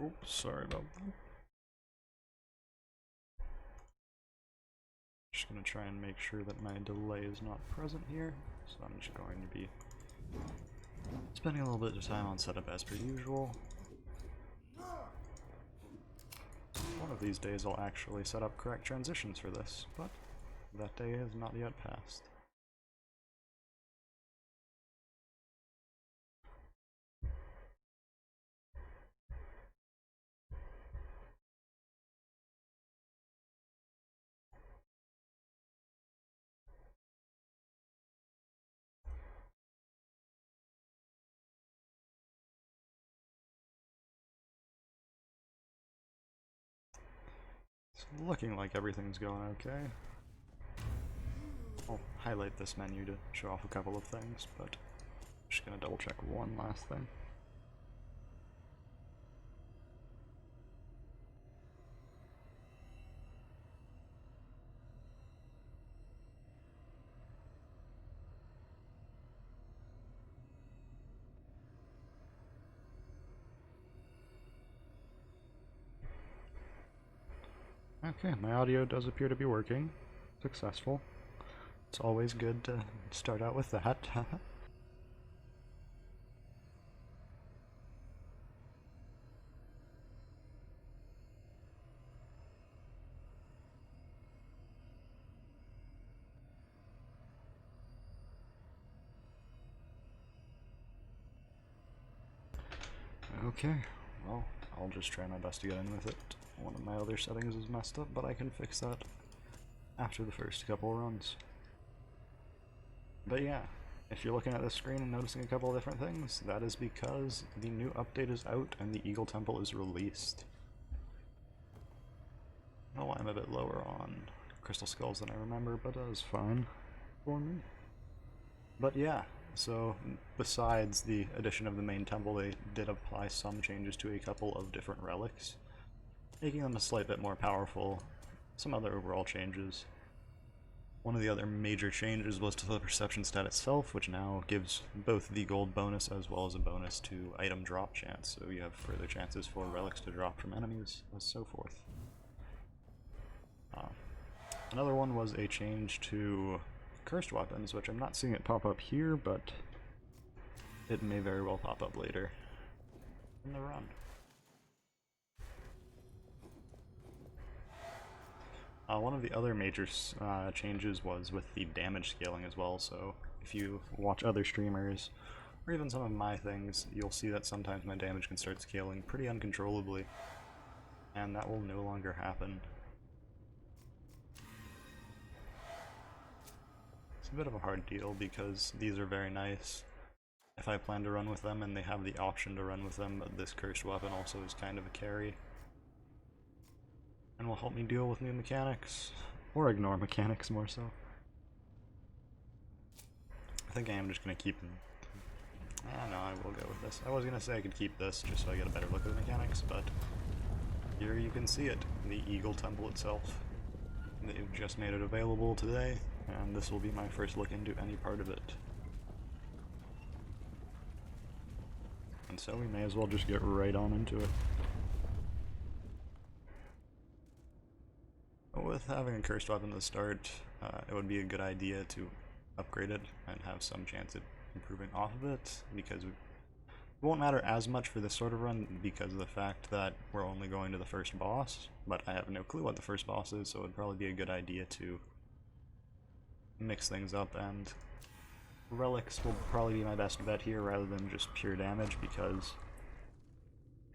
Oops, sorry about that. Just gonna try and make sure that my delay is not present here, so I'm just going to be spending a little bit of time on setup as per usual. One of these days I'll actually set up correct transitions for this, but that day has not yet passed. It's looking like everything's going okay. I'll highlight this menu to show off a couple of things, but I'm just gonna double check one last thing. Okay, my audio does appear to be working. Successful. It's always good to start out with that. Okay, well, I'll just try my best to get in with it. One of my other settings is messed up, but I can fix that after the first couple runs. But yeah, if you're looking at this screen and noticing a couple of different things, that is because the new update is out and the Eagle Temple is released. Oh, I'm a bit lower on crystal skulls than I remember, but that is fine for me. But yeah, so besides the addition of the main temple, they did apply some changes to a couple of different relics, making them a slight bit more powerful, some other overall changes. One of the other major changes was to the perception stat itself, which now gives both the gold bonus as well as a bonus to item drop chance, so you have further chances for relics to drop from enemies, and so forth. Another one was a change to cursed weapons, which I'm not seeing it pop up here, but it may very well pop up later in the run. One of the other major changes was with the damage scaling as well, so if you watch other streamers, or even some of my things, you'll see that sometimes my damage can start scaling pretty uncontrollably, and that will no longer happen. It's a bit of a hard deal because these are very nice if I plan to run with them and they have the option to run with them, but this cursed weapon also is kind of a carry and will help me deal with new mechanics, or ignore mechanics more so. I think I am just gonna keep... no, I will go with this. I was gonna say I could keep this just so I get a better look at the mechanics, but here you can see it, the Eagle Temple itself. They've just made it available today, and this will be my first look into any part of it. And so we may as well just get right on into it. With having a cursed weapon at the start, it would be a good idea to upgrade it and have some chance at improving off of it, because it won't matter as much for this sort of run because of the fact that we're only going to the first boss, but I have no clue what the first boss is, so it would probably be a good idea to mix things up, and relics will probably be my best bet here rather than just pure damage, because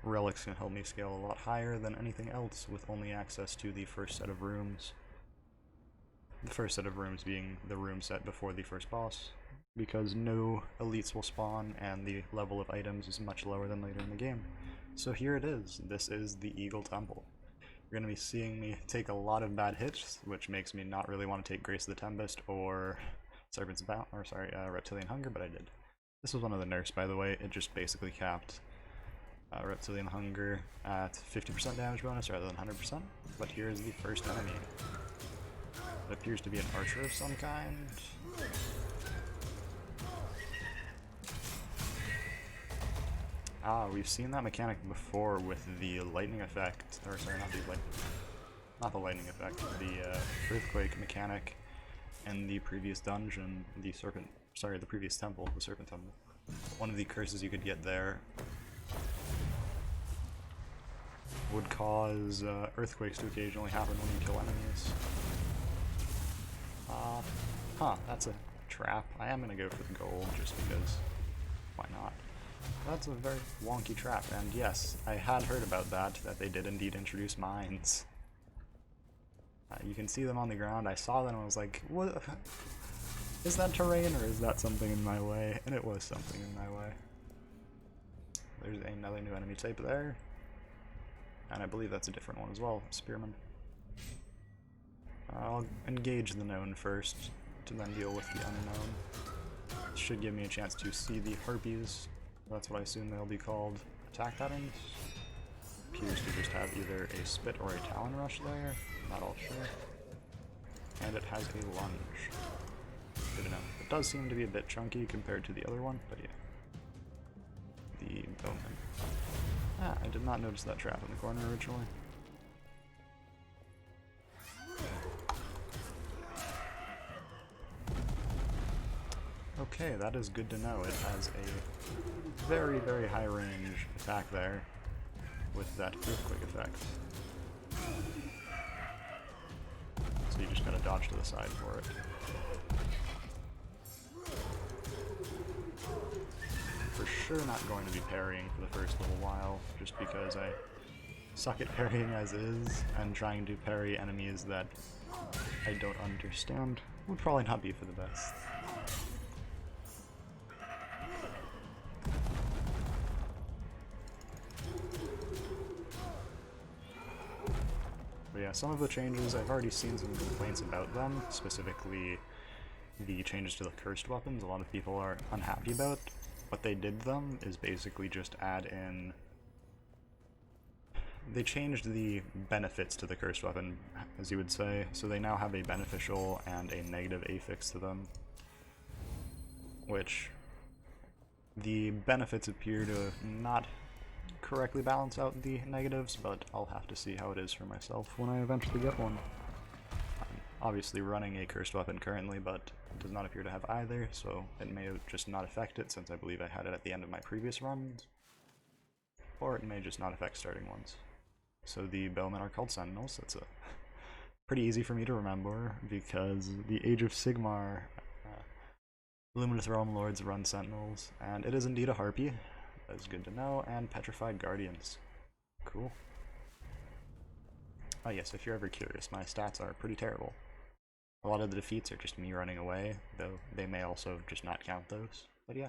relics can help me scale a lot higher than anything else with only access to the first set of rooms. The first set of rooms being the room set before the first boss, because no elites will spawn and the level of items is much lower than later in the game. So here it is. This is the Eagle Temple. You're going to be seeing me take a lot of bad hits, which makes me not really want to take Grace of the Tempest or Reptilian Hunger, but I did. This was one of the nerfs, by the way. It just basically capped Reptilian Hunger at 50% damage bonus rather than 100%, but here's the first enemy. It appears to be an archer of some kind. Ah, we've seen that mechanic before with the lightning effect, or sorry, not the lightning effect, the earthquake mechanic in the previous dungeon, the previous temple, the serpent temple. One of the curses you could get there would cause earthquakes to occasionally happen when you kill enemies. That's a trap. I am gonna go for the gold just because, why not? That's a very wonky trap, and yes, I had heard about that they did indeed introduce mines. You can see them on the ground. I saw them and I was like, what? Is that terrain or is that something in my way? And it was something in my way. There's another new enemy type there. And I believe that's a different one as well, Spearman. I'll engage the known first to then deal with the unknown. It should give me a chance to see the harpies. That's what I assume they'll be called. Attack patterns. Appears to just have either a spit or a talon rush there. Not all sure. And it has a lunge. Good enough. It does seem to be a bit chunky compared to the other one, but yeah. The bowman. Ah, I did not notice that trap in the corner originally. Okay, that is good to know. It has a very, very high range attack there with that earthquake effect. So you just gotta dodge to the side for it. For sure not going to be parrying for the first little while, just because I suck at parrying as is, and trying to parry enemies that I don't understand would probably not be for the best. But yeah, some of the changes, I've already seen some complaints about them, specifically the changes to the cursed weapons. A lot of people are unhappy about. What they did them is basically just add in... They changed the benefits to the cursed weapon, as you would say, so they now have a beneficial and a negative affix to them, which the benefits appear to not correctly balance out the negatives, but I'll have to see how it is for myself when I eventually get one. I'm obviously running a cursed weapon currently, but it does not appear to have either, so it may just not affect it since I believe I had it at the end of my previous runs, or it may just not affect starting ones. So the bowmen are called sentinels. That's a pretty easy for me to remember because the Age of Sigmar Luminous Realm Lords run sentinels, and it is indeed a harpy. That is good to know, and petrified guardians. Cool. Oh yes, if you're ever curious, my stats are pretty terrible. A lot of the defeats are just me running away, though they may also just not count those, but yeah.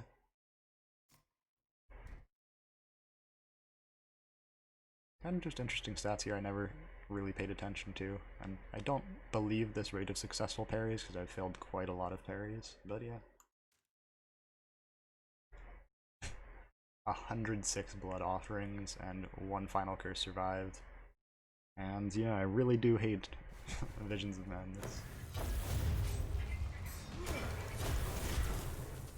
And just interesting stats here I never really paid attention to, and I don't believe this rate of successful parries because I've failed quite a lot of parries, but yeah. 106 blood offerings and 1 final curse survived. And yeah, I really do hate Visions of Madness.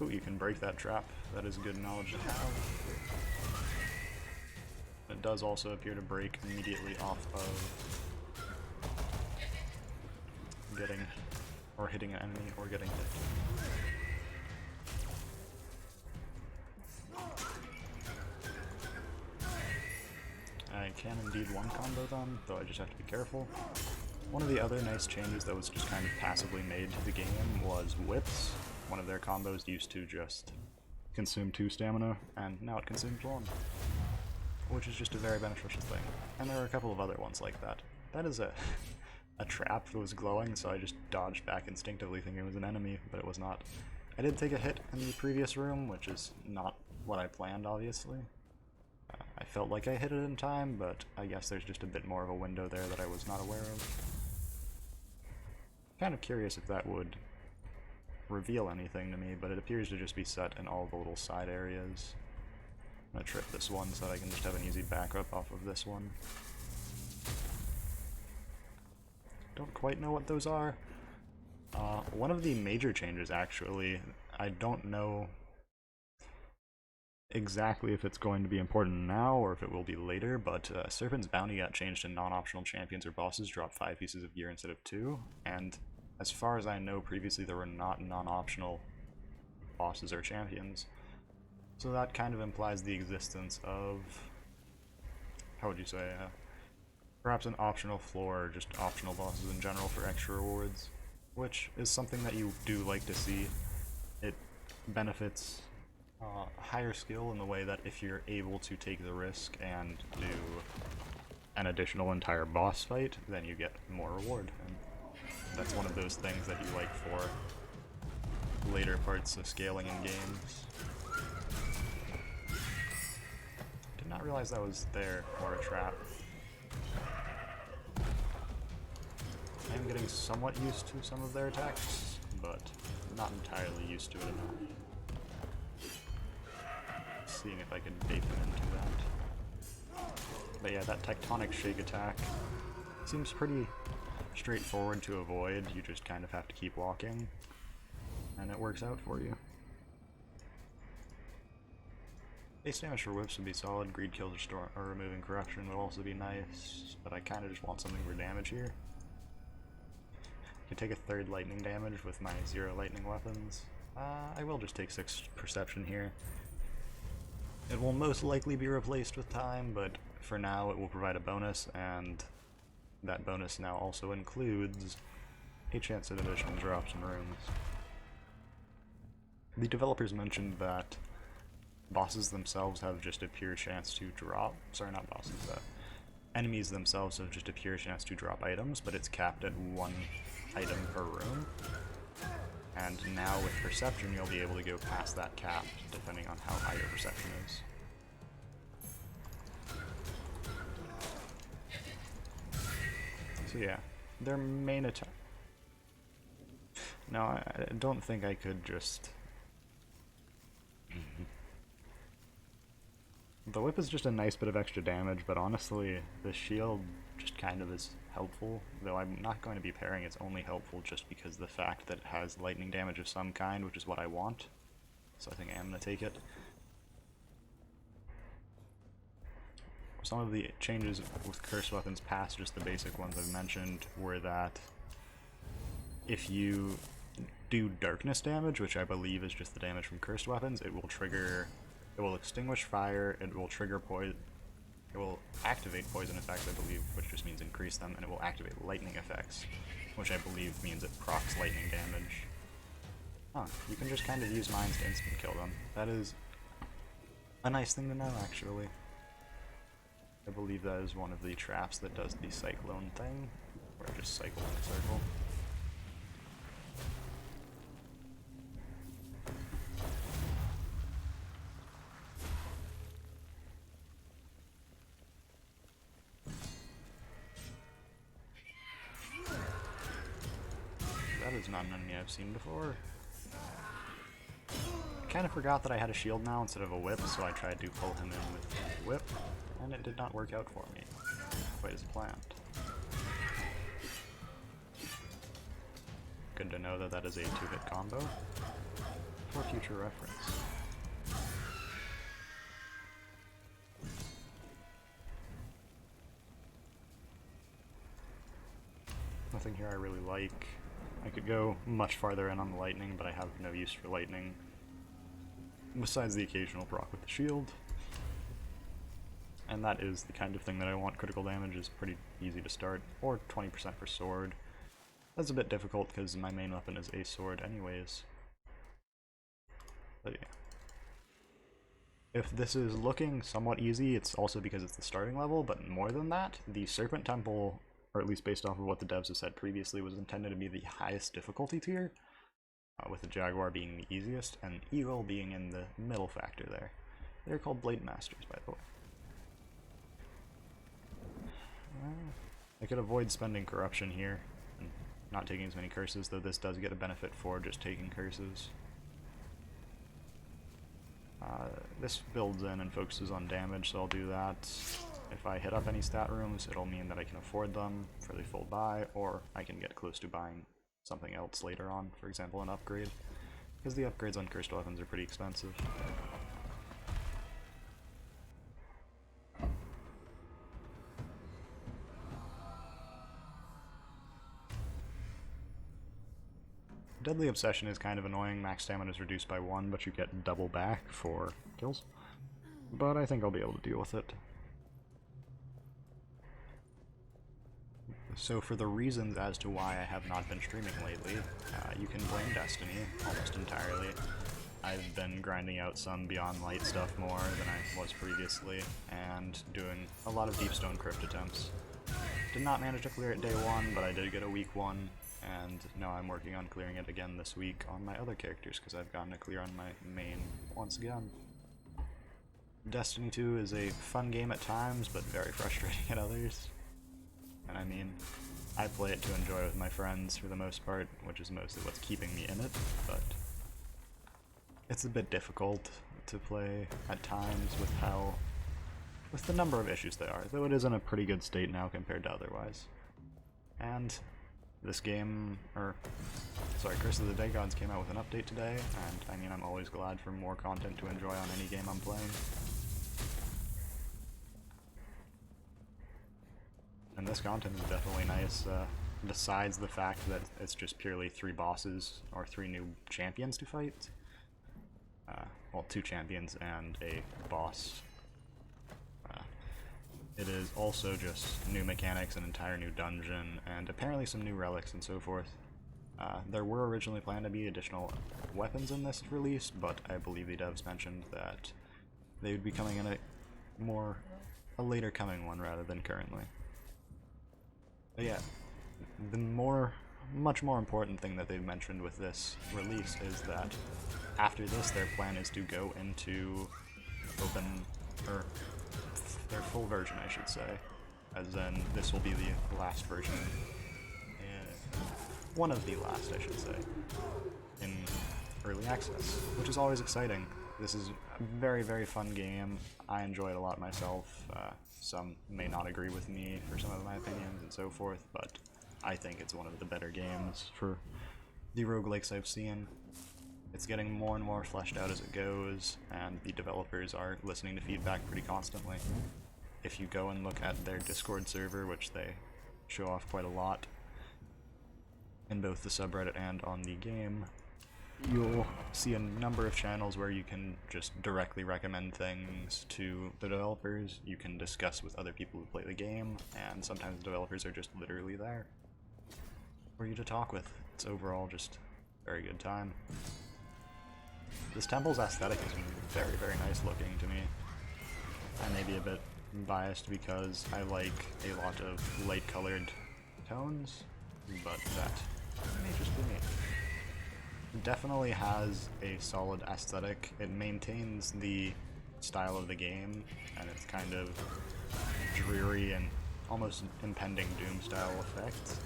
Ooh, you can break that trap. That is good knowledge to have. It does also appear to break immediately off of getting, or hitting an enemy, or getting hit. I can indeed one combo them, though I just have to be careful. One of the other nice changes that was just kind of passively made to the game was whips. One of their combos used to just consume 2 stamina, and now it consumes 1. Which is just a very beneficial thing. And there are a couple of other ones like that. That is a trap that was glowing, so I just dodged back instinctively thinking it was an enemy, but it was not. I did take a hit in the previous room, which is not what I planned, obviously. I felt like I hit it in time, but I guess there's just a bit more of a window there that I was not aware of. Kind of curious if that would reveal anything to me, but it appears to just be set in all the little side areas. I'm gonna trip this one so that I can just have an easy backup off of this one. Don't quite know what those are. One of the major changes, actually, I don't know exactly if it's going to be important now or if it will be later, but Serpent's Bounty got changed and non-optional champions or bosses drop 5 pieces of gear instead of 2, and as far as I know, previously there were not non-optional bosses or champions. So that kind of implies the existence of, how would you say, perhaps an optional floor or just optional bosses in general for extra rewards, which is something that you do like to see. It benefits higher skill in the way that if you're able to take the risk and do an additional entire boss fight, then you get more reward. And that's one of those things that you like for later parts of scaling in games. Did not realize that was there, or a trap. I am getting somewhat used to some of their attacks, but not entirely used to it enough. Seeing if I can bait them into that. But yeah, that tectonic shake attack seems pretty straightforward to avoid. You just kind of have to keep walking, and it works out for you. Base damage for whips would be solid. Greed kills or removing corruption would also be nice, but I kind of just want something for damage here. I can take a third lightning damage with my 0 lightning weapons. I will just take 6 perception here. It will most likely be replaced with time, but for now it will provide a bonus, and that bonus now also includes a chance at additional drops in rooms. The developers mentioned that bosses themselves have just a pure chance to drop. Sorry, not bosses. Enemies themselves have just a pure chance to drop items, but it's capped at 1 item per room. And now with perception, you'll be able to go past that cap, depending on how high your perception is. So yeah, their main attack. No, I don't think I could just... The whip is just a nice bit of extra damage, but honestly, the shield just kind of is helpful, though I'm not going to be pairing. It's only helpful just because the fact that it has lightning damage of some kind, which is what I want. So I think I am going to take it. Some of the changes with cursed weapons past just the basic ones I've mentioned were that if you do darkness damage, which I believe is just the damage from cursed weapons, it will trigger... It will extinguish fire, it will trigger poison, it will activate poison effects, I believe, which just means increase them, and it will activate lightning effects, which I believe means it procs lightning damage. Huh, you can just kind of use mines to instant kill them. That is a nice thing to know, actually. I believe that is one of the traps that does the cyclone thing, where it just cycles in a circle. That is not an enemy I've seen before. I kind of forgot that I had a shield now instead of a whip, so I tried to pull him in with a whip, and it did not work out for me, quite as planned. Good to know that that is a 2-hit combo, for future reference. Nothing here I really like. I could go much farther in on the lightning, but I have no use for lightning, besides the occasional proc with the shield. And that is the kind of thing that I want. Critical damage is pretty easy to start, or 20% for sword. That's a bit difficult because my main weapon is a sword anyways. But yeah. If this is looking somewhat easy, it's also because it's the starting level, but more than that, the Serpent Temple, or at least based off of what the devs have said previously, was intended to be the highest difficulty tier, with the Jaguar being the easiest, and Eagle being in the middle factor there. They're called Blade Masters, by the way. I could avoid spending corruption here, and not taking as many curses, though this does get a benefit for just taking curses. This builds in and focuses on damage, so I'll do that. If I hit up any stat rooms, it'll mean that I can afford them for the full buy, or I can get close to buying something else later on, for example an upgrade, because the upgrades on cursed weapons are pretty expensive. Deadly Obsession is kind of annoying. Max stamina is reduced by 1, but you get double back for kills. But I think I'll be able to deal with it. So for the reasons as to why I have not been streaming lately, you can blame Destiny almost entirely. I've been grinding out some Beyond Light stuff more than I was previously, and doing a lot of Deepstone Crypt attempts. Did not manage to clear it day 1, but I did get a week 1, and now I'm working on clearing it again this week on my other characters, because I've gotten a clear on my main once again. Destiny 2 is a fun game at times, but very frustrating at others. And I mean, I play it to enjoy with my friends for the most part, which is mostly what's keeping me in it, but it's a bit difficult to play at times with the number of issues there are, though it is in a pretty good state now compared to otherwise. And this game, Curse of the Day Gods came out with an update today, and I mean, I'm always glad for more content to enjoy on any game I'm playing. And this content is definitely nice, besides the fact that it's just purely 3 bosses, or 3 new champions to fight. Well, 2 champions and a boss. It is also just new mechanics, an entire new dungeon, and apparently some new relics and so forth. There were originally planned to be additional weapons in this release, but I believe the devs mentioned that they would be coming in a later coming one rather than currently. But yeah, the much more important thing that they've mentioned with this release is that after this, their plan is to go into their full version, I should say, as in this will be the last version, one of the last, I should say, in early access, which is always exciting. This is a very, very fun game. I enjoy it a lot myself. Some may not agree with me for some of my opinions and so forth, but I think it's one of the better games for the roguelikes I've seen. It's getting more and more fleshed out as it goes, and the developers are listening to feedback pretty constantly. If you go and look at their Discord server, which they show off quite a lot in both the subreddit and on the game, you'll see a number of channels where you can just directly recommend things to the developers. You can discuss with other people who play the game, and sometimes the developers are just literally there for you to talk with. It's overall just a very good time. This temple's aesthetic is very, very nice looking to me. I may be a bit biased because I like a lot of light colored tones, but that may just be me. It definitely has a solid aesthetic. It maintains the style of the game, and it's kind of dreary and almost impending Doom style effect,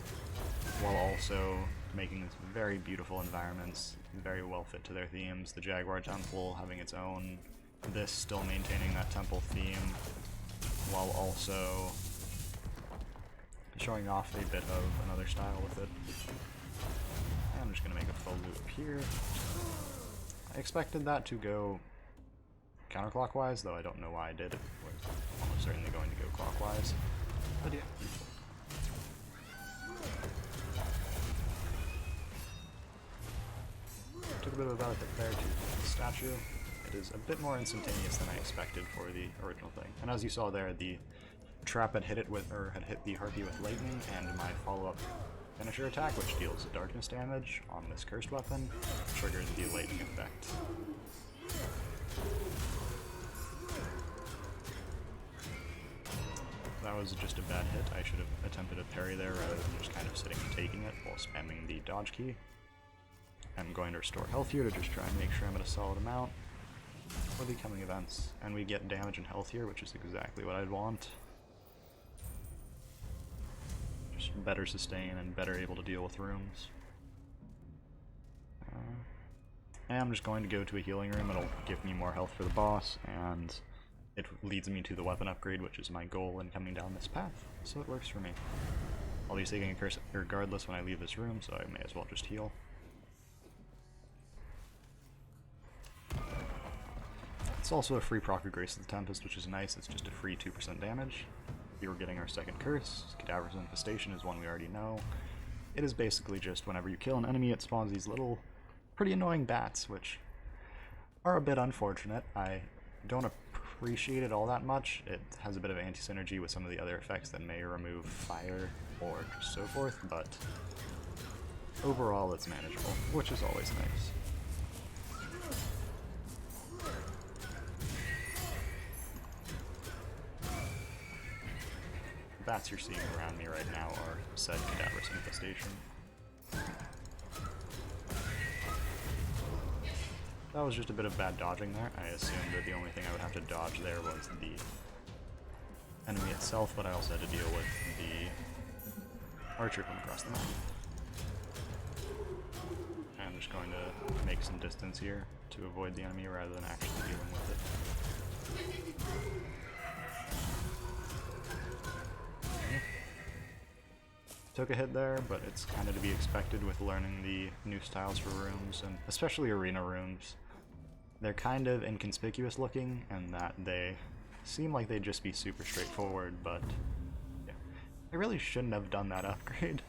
while also making these very beautiful environments, very well fit to their themes. The Jaguar Temple having its own, this still maintaining that temple theme, while also showing off a bit of another style with it. I'm just going to make a full loop here. I expected that to go counterclockwise, though I don't know why I did. It was almost certainly going to go clockwise. But yeah. Took a bit of a bout at the fair to the statue. It is a bit more instantaneous than I expected for the original thing. And as you saw there, the trap had hit the harpy with lightning, and my follow-up finisher attack, which deals darkness damage on this cursed weapon, triggers the lightning effect. That was just a bad hit. I should have attempted a parry there rather than just kind of sitting and taking it while spamming the dodge key. I'm going to restore health here to just try and make sure I'm at a solid amount for the coming events. And we get damage and health here, which is exactly what I'd want. Just better sustain and better able to deal with rooms. And I'm just going to go to a healing room. It'll give me more health for the boss, and it leads me to the weapon upgrade, which is my goal in coming down this path, so it works for me. I'll be taking a curse regardless when I leave this room, so I may as well just heal. It's also a free proc of Grace of the Tempest, which is nice. It's just a free 2% damage. We were getting our second curse. Cadaver's Infestation is one we already know. it is basically just whenever you kill an enemy, it spawns these little, pretty annoying bats, which are a bit unfortunate. I don't appreciate it all that much. It has a bit of anti-synergy with some of the other effects that may remove fire or so forth, but overall it's manageable, which is always nice. The bats you're seeing around me right now are said cadaverous infestation. That was just a bit of bad dodging there. I assumed that the only thing I would have to dodge there was the enemy itself, but I also had to deal with the archer from across the map. I'm just going to make some distance here to avoid the enemy rather than actually dealing with it. Took a hit there, but it's kind of to be expected with learning the new styles for rooms, and especially arena rooms. They're kind of inconspicuous looking, and that they seem like they'd just be super straightforward, but yeah. I really shouldn't have done that upgrade.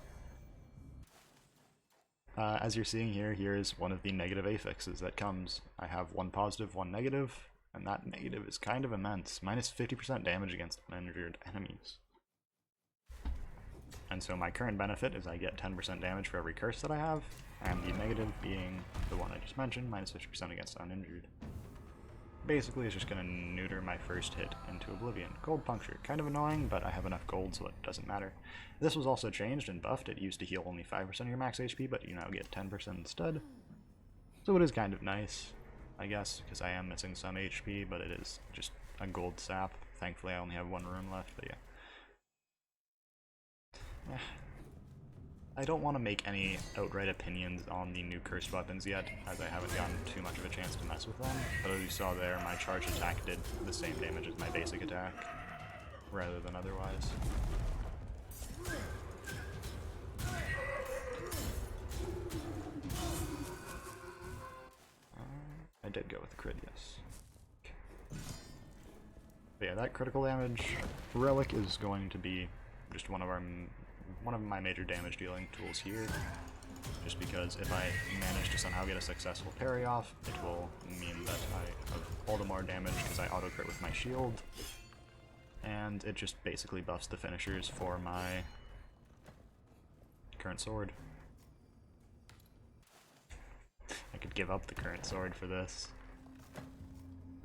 As you're seeing here, here's one of the negative affixes that comes. I have one positive, one negative, and that negative is kind of immense. Minus 50% damage against uninjured enemies. And so my current benefit is I get 10% damage for every curse that I have, and the negative being the one I just mentioned, minus 50% against uninjured. Basically, it's just going to neuter my first hit into oblivion. Gold puncture, kind of annoying, but I have enough gold so it doesn't matter. This was also changed and buffed. It used to heal only 5% of your max HP, but you now get 10% instead. So it is kind of nice, I guess, because I am missing some HP, but it is just a gold sap. Thankfully, I only have one room left, but yeah. I don't want to make any outright opinions on the new cursed weapons yet, as I haven't gotten too much of a chance to mess with them, but as you saw there, my charge attack did the same damage as my basic attack, rather than otherwise. I did go with the crit, yes. Okay. But yeah, that critical damage relic is going to be just one of my major damage dealing tools here, just because if I manage to somehow get a successful parry off, it will mean that I have all the more damage because I auto crit with my shield, and it just basically buffs the finishers for my current sword. I could give up the current sword for this.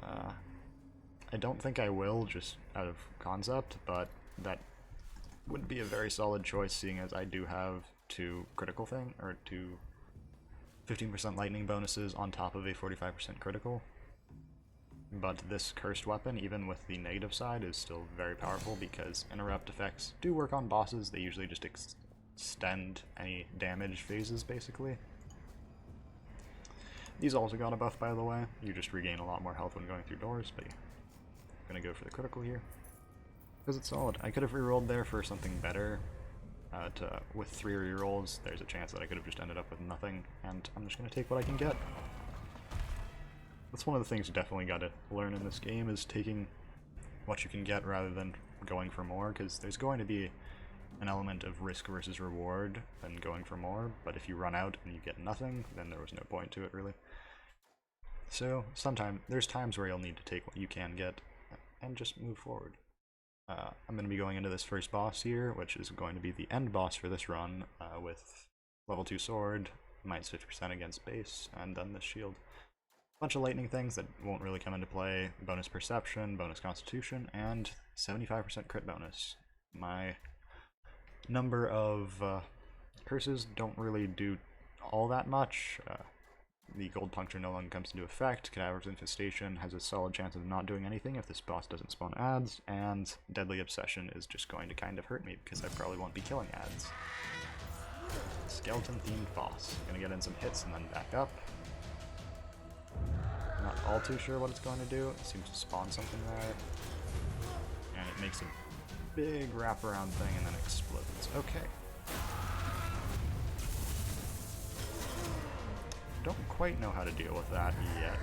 I don't think I will, just out of concept, but that would be a very solid choice, seeing as I do have two 15% lightning bonuses on top of a 45% critical. But this cursed weapon, even with the negative side, is still very powerful because interrupt effects do work on bosses. They usually just extend any damage phases, basically. These also got a buff, by the way. You just regain a lot more health when going through doors, but yeah. I'm gonna go for the critical here, because it's solid. I could have rerolled there for something better. With 3 rerolls, there's a chance that I could have just ended up with nothing, and I'm just going to take what I can get. That's one of the things you definitely got to learn in this game, is taking what you can get rather than going for more, because there's going to be an element of risk versus reward than going for more, but if you run out and you get nothing, then there was no point to it, really. So, there's times where you'll need to take what you can get and just move forward. I'm going to be going into this first boss here, which is going to be the end boss for this run, with level 2 sword, minus 50% against base, and then this shield. Bunch of lightning things that won't really come into play, bonus perception, bonus constitution, and 75% crit bonus. My number of curses don't really do all that much. The gold puncture no longer comes into effect, cadaver's infestation has a solid chance of not doing anything if this boss doesn't spawn ads, and deadly obsession is just going to kind of hurt me because I probably won't be killing ads. Skeleton themed boss. Gonna get in some hits and then back up. Not all too sure what it's going to do. It seems to spawn something there, and it makes a big wraparound thing and then explodes. Okay. Don't quite know how to deal with that yet.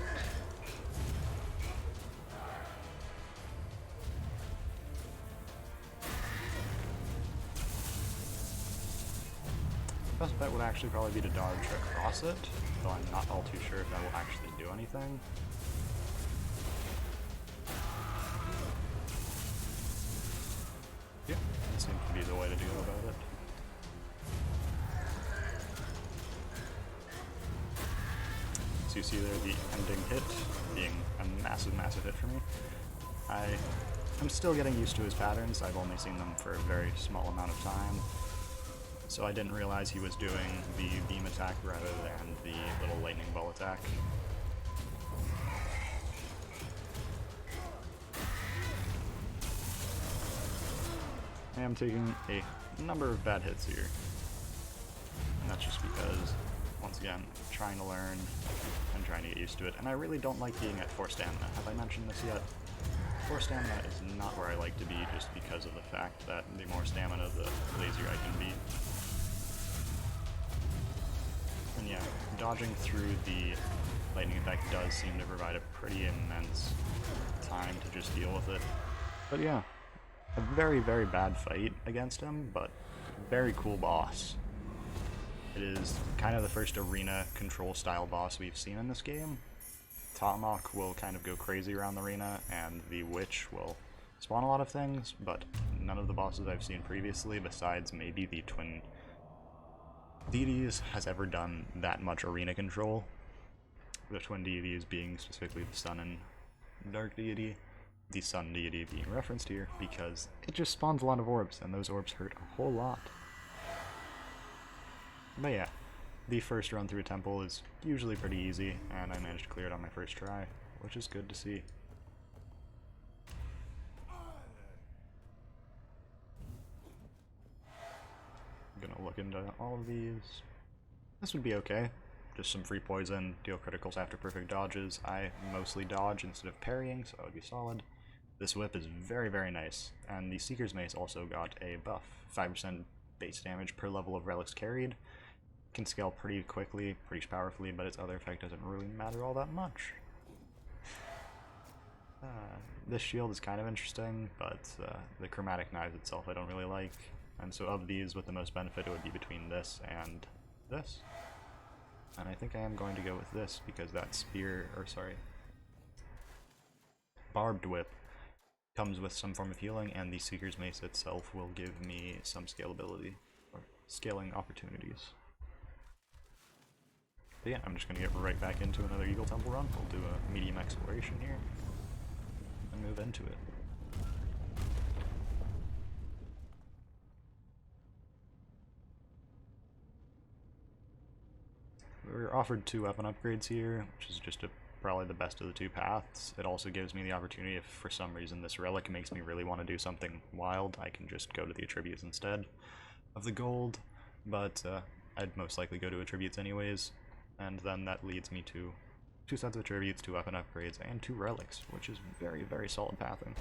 Best bet would actually probably be to dodge across it, though I'm not all too sure if that will actually do anything. Yeah, that seems to be the way to go about it. So you see there the ending hit being a massive, massive hit for me. I'm still getting used to his patterns. I've only seen them for a very small amount of time. So I didn't realize he was doing the beam attack rather than the little lightning ball attack. I am taking a number of bad hits here. And that's just because, once again, trying to learn and trying to get used to it. And I really don't like being at 4 stamina. Have I mentioned this yet? 4 stamina is not where I like to be, just because of the fact that the more stamina, the lazier I can be. And yeah, dodging through the lightning effect does seem to provide a pretty immense time to just deal with it. But yeah, a very, very bad fight against him, but very cool boss. It is kind of the first arena control style boss we've seen in this game. Tomahawk will kind of go crazy around the arena, and the Witch will spawn a lot of things, but none of the bosses I've seen previously, besides maybe the Twin Deities, has ever done that much arena control. The Twin Deities being specifically the Sun and Dark Deity, the Sun Deity being referenced here because it just spawns a lot of orbs, and those orbs hurt a whole lot. But yeah, the first run through a temple is usually pretty easy, and I managed to clear it on my first try, which is good to see. I'm gonna look into all of these. This would be okay. Just some free poison, deal criticals after perfect dodges. I mostly dodge instead of parrying, so that would be solid. This whip is very, very nice, and the Seeker's Mace also got a buff. 5% base damage per level of relics carried. Can scale pretty quickly, pretty powerfully, but its other effect doesn't really matter all that much. This shield is kind of interesting, but the chromatic knives itself I don't really like. And so of these, with the most benefit, it would be between this and this. And I think I am going to go with this, because that barbed whip comes with some form of healing, and the Seeker's Mace itself will give me some scalability, or scaling opportunities. But yeah, I'm just going to get right back into another Eagle Temple run. We'll do a medium exploration here, and move into it. We were offered 2 weapon upgrades here, which is just probably the best of the 2 paths. It also gives me the opportunity, if for some reason this relic makes me really want to do something wild, I can just go to the attributes instead of the gold, but I'd most likely go to attributes anyways, and then that leads me to 2 sets of attributes, 2 weapon upgrades, and 2 relics, which is very, very solid pathing.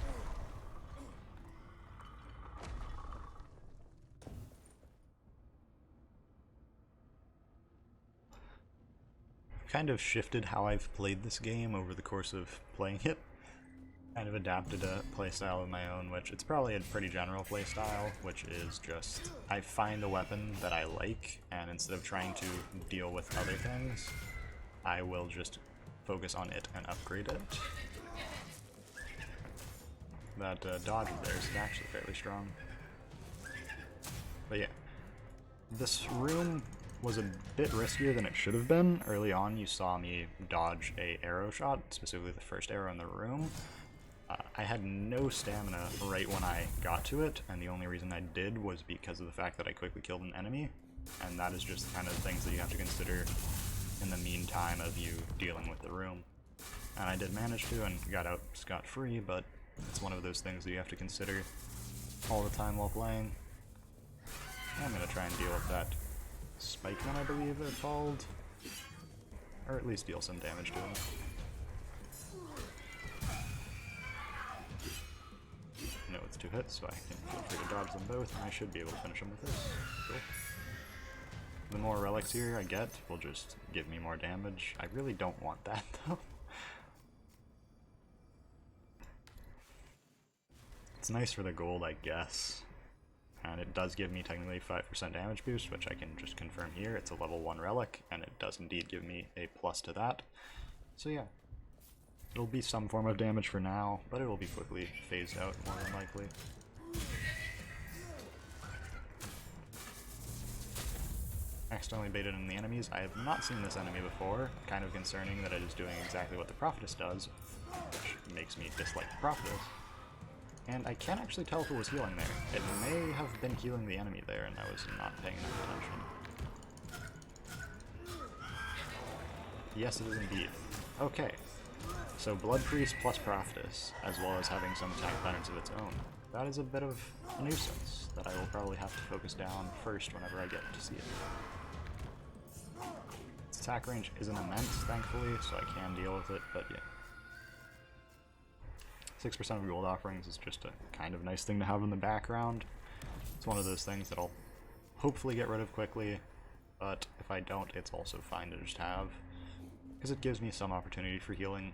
Kind of shifted how I've played this game over the course of playing it. Kind of adapted a playstyle of my own, which it's probably a pretty general playstyle, which is just I find a weapon that I like, and instead of trying to deal with other things, I will just focus on it and upgrade it. That dodge there is actually fairly strong. But yeah, this room was a bit riskier than it should have been. Early on you saw me dodge a arrow shot, specifically the first arrow in the room. I had no stamina right when I got to it, and the only reason I did was because of the fact that I quickly killed an enemy, and that is just the kind of things that you have to consider in the meantime of you dealing with the room. And I did manage to, and got out scot-free, but it's one of those things that you have to consider all the time while playing. I'm gonna try and deal with that Spikeman, I believe they're called, or at least deal some damage to him. No, it's 2 hits, so I can feel free to dodge them both, and I should be able to finish them with this. Cool. The more relics here I get will just give me more damage. I really don't want that, though. It's nice for the gold, I guess. and it does give me technically 5% damage boost, which I can just confirm here. It's a level 1 relic, and it does indeed give me a plus to that. So yeah, it'll be some form of damage for now, but it will be quickly phased out more than likely. Accidentally baited in the enemies. I have not seen this enemy before, kind of concerning that it is doing exactly what the Prophetess does, which makes me dislike the Prophetess. And I can't actually tell if it was healing there. It may have been healing the enemy there, and I was not paying enough attention. Yes, it is indeed. Okay, so Blood Priest plus Prophetess, as well as having some attack patterns of its own. That is a bit of a nuisance that I will probably have to focus down first whenever I get to see it. Its attack range isn't immense, thankfully, so I can deal with it, but yeah. 6% of gold offerings is just a kind of nice thing to have in the background. It's one of those things that I'll hopefully get rid of quickly, but if I don't, it's also fine to just have, because it gives me some opportunity for healing,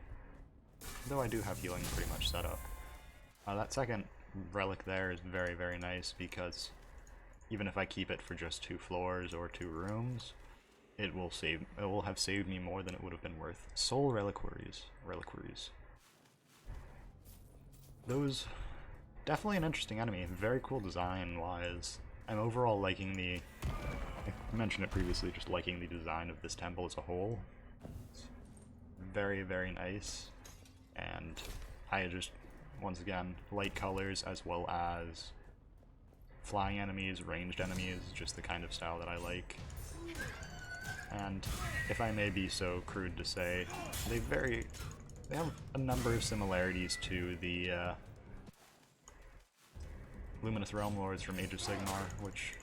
though I do have healing pretty much set up. That second relic there is very, very nice, because even if I keep it for just 2 floors or 2 rooms, it will have saved me more than it would have been worth. Soul reliquaries. Those, definitely an interesting enemy, very cool design-wise. I'm overall liking the, I mentioned it previously, just liking the design of this temple as a whole. It's very, very nice, and I just, once again, light colors as well as flying enemies, ranged enemies, just the kind of style that I like. And if I may be so crude to say, they have a number of similarities to the Luminous Realm Lords from Age of Sigmar, which,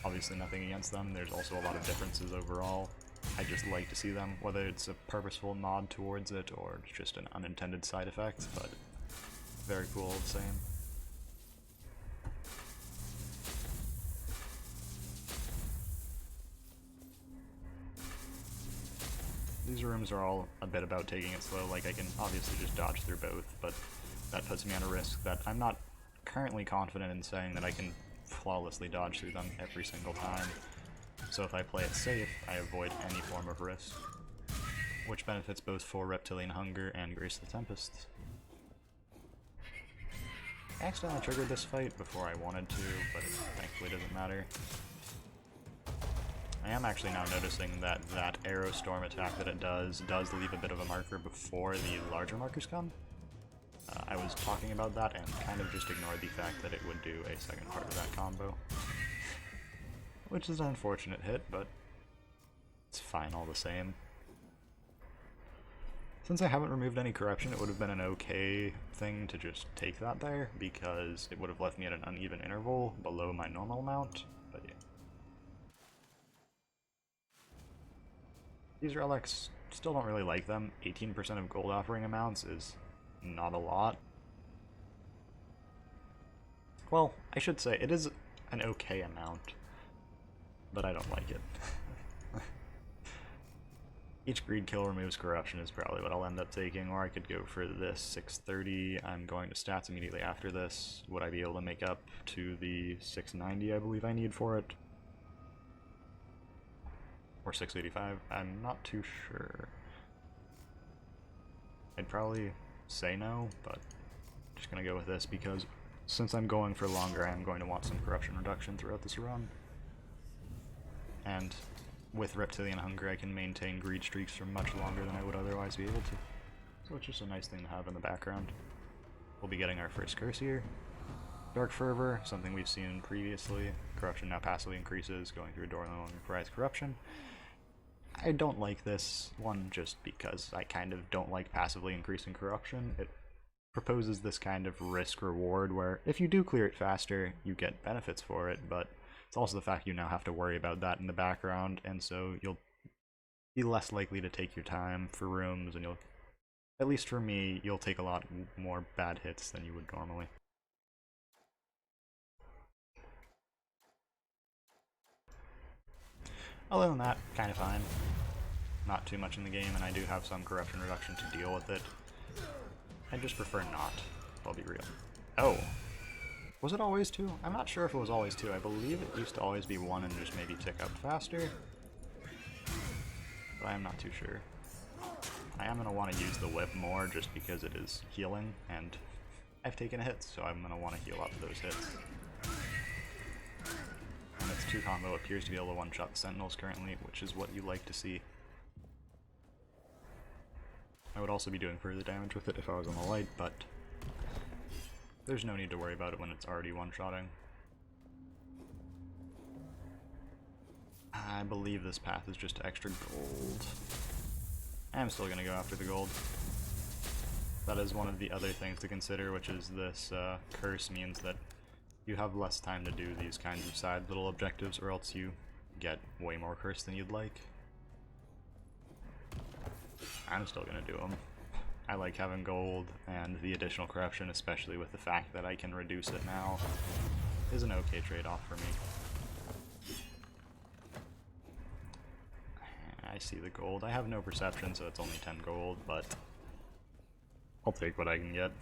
obviously nothing against them, there's also a lot of differences overall. I just like to see them, whether it's a purposeful nod towards it or just an unintended side effect, but very cool all the same. These rooms are all a bit about taking it slow. Like, I can obviously just dodge through both, but that puts me on a risk that I'm not currently confident in saying that I can flawlessly dodge through them every single time. So if I play it safe, I avoid any form of risk, which benefits both for Reptilian Hunger and Grace the Tempest. I accidentally triggered this fight before I wanted to, but it thankfully doesn't matter. I am actually now noticing that that Arrow Storm attack that it does leave a bit of a marker before the larger markers come. I was talking about that and kind of just ignored the fact that it would do a second part of that combo. Which is an unfortunate hit, but it's fine all the same. Since I haven't removed any corruption, it would have been an okay thing to just take that there, because it would have left me at an uneven interval below my normal amount, but yeah. These relics, still don't really like them. 18% of gold offering amounts is not a lot. Well, I should say, it is an okay amount, but I don't like it. Each greed kill removes corruption is probably what I'll end up taking, or I could go for this 630. I'm going to stats immediately after this. Would I be able to make up to the 690 I believe I need for it? Or 685? I'm not too sure. I'd probably say no, but I'm just gonna go with this because since I'm going for longer, I'm going to want some corruption reduction throughout this run. And with Reptilian Hunger, I can maintain greed streaks for much longer than I would otherwise be able to. So it's just a nice thing to have in the background. We'll be getting our first curse here. Dark Fervor, something we've seen previously. Corruption now passively increases, going through a door no longer provides corruption. I don't like this one just because I kind of don't like passively increasing corruption. It proposes this kind of risk-reward where if you do clear it faster, you get benefits for it, but it's also the fact you now have to worry about that in the background, and so you'll be less likely to take your time for rooms, and you'll, at least for me, you'll take a lot more bad hits than you would normally. Other than that, kind of fine. Not too much in the game, and I do have some corruption reduction to deal with it. I just prefer not, I'll be real. Oh! Was it always 2? I'm not sure if it was always 2. I believe it used to always be 1 and just maybe tick up faster. But I'm not too sure. I am going to want to use the whip more just because it is healing, and I've taken a hit, so I'm going to want to heal up those hits. And its 2 combo appears to be able to one-shot the Sentinels currently, which is what you like to see. I would also be doing further damage with it if I was on the light, but there's no need to worry about it when it's already one-shotting. I believe this path is just extra gold. I'm still going to go after the gold. That is one of the other things to consider, which is this curse means that you have less time to do these kinds of side little objectives, or else you get way more curse than you'd like. I'm still going to do them. I like having gold, and the additional corruption, especially with the fact that I can reduce it now, is an okay trade-off for me. I see the gold. I have no perception, so it's only 10 gold, but I'll take what I can get.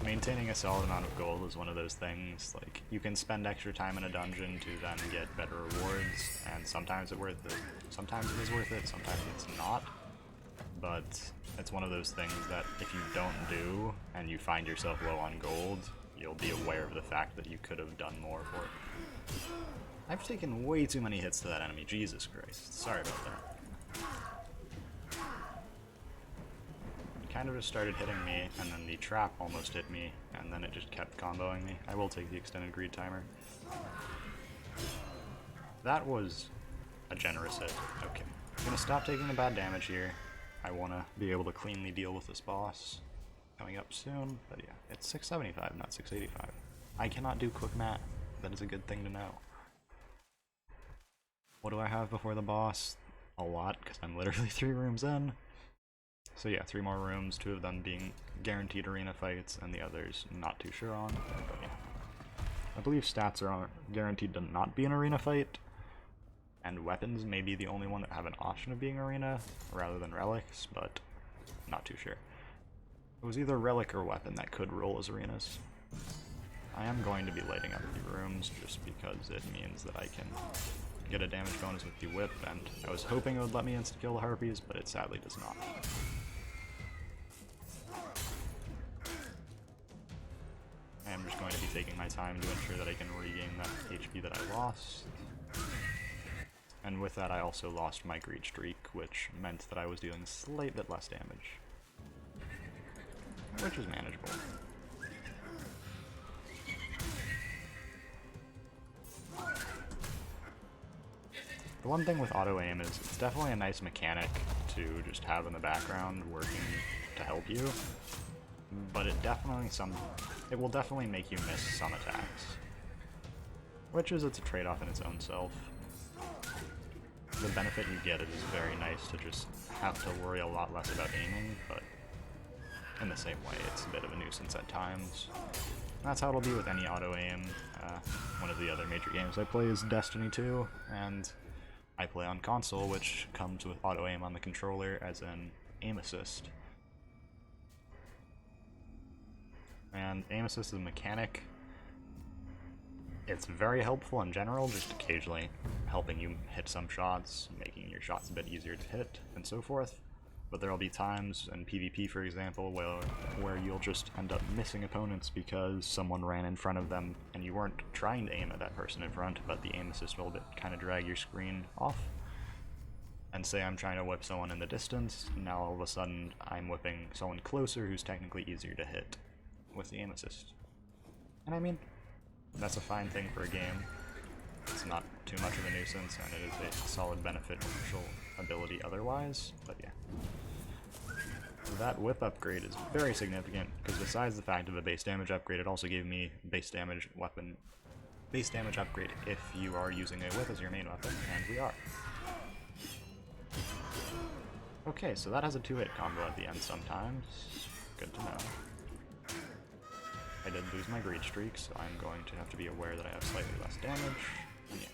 Maintaining a solid amount of gold is one of those things, like, you can spend extra time in a dungeon to then get better rewards, and sometimes it's worth it. Sometimes it is worth it, sometimes it's not. But it's one of those things that if you don't do, and you find yourself low on gold, you'll be aware of the fact that you could have done more for it. I've taken way too many hits to that enemy, Jesus Christ. Sorry about that. It kind of just started hitting me, and then the trap almost hit me, and then it just kept comboing me. I will take the extended greed timer. That was a generous hit. Okay. I'm gonna stop taking the bad damage here. I want to be able to cleanly deal with this boss coming up soon, but yeah, it's 675, not 685. I cannot do quick mat. That is a good thing to know. What do I have before the boss? A lot, because I'm literally 3 rooms in. So yeah, 3 more rooms, 2 of them being guaranteed arena fights, and the others not too sure on, but yeah. I believe stats are guaranteed to not be an arena fight, and weapons may be the only one that have an option of being arena, rather than relics, but not too sure. It was either relic or weapon that could roll as arenas. I am going to be lighting up the rooms, just because it means that I can get a damage bonus with the whip, and I was hoping it would let me insta-kill the harpies, but it sadly does not. I am just going to be taking my time to ensure that I can regain that HP that I lost. And with that, I also lost my greed streak, which meant that I was dealing a slight bit less damage. Which is manageable. The one thing with auto-aim is it's definitely a nice mechanic to just have in the background working to help you, but it will definitely make you miss some attacks. Which is, it's a trade-off in its own self. The benefit you get, it is very nice to just have to worry a lot less about aiming, but in the same way, it's a bit of a nuisance at times. And that's how it'll be with any auto-aim. One of the other major games I play is Destiny 2, and I play on console, which comes with auto-aim on the controller as an aim assist. And aim assist is a mechanic. It's very helpful in general, just occasionally helping you hit some shots, making your shots a bit easier to hit, and so forth. But there'll be times in PvP, for example, where you'll just end up missing opponents because someone ran in front of them and you weren't trying to aim at that person in front, but the aim assist will kind of drag your screen off. And say I'm trying to whip someone in the distance, now all of a sudden I'm whipping someone closer who's technically easier to hit with the aim assist. And I mean, that's a fine thing for a game. It's not too much of a nuisance, and it is a solid beneficial ability otherwise, but yeah. That whip upgrade is very significant, because besides the fact of a base damage upgrade, it also gave me base damage upgrade if you are using a whip as your main weapon, and we are. Okay, so that has a 2-hit combo at the end sometimes. Good to know. I did lose my greed streak, so I'm going to have to be aware that I have slightly less damage. And yeah.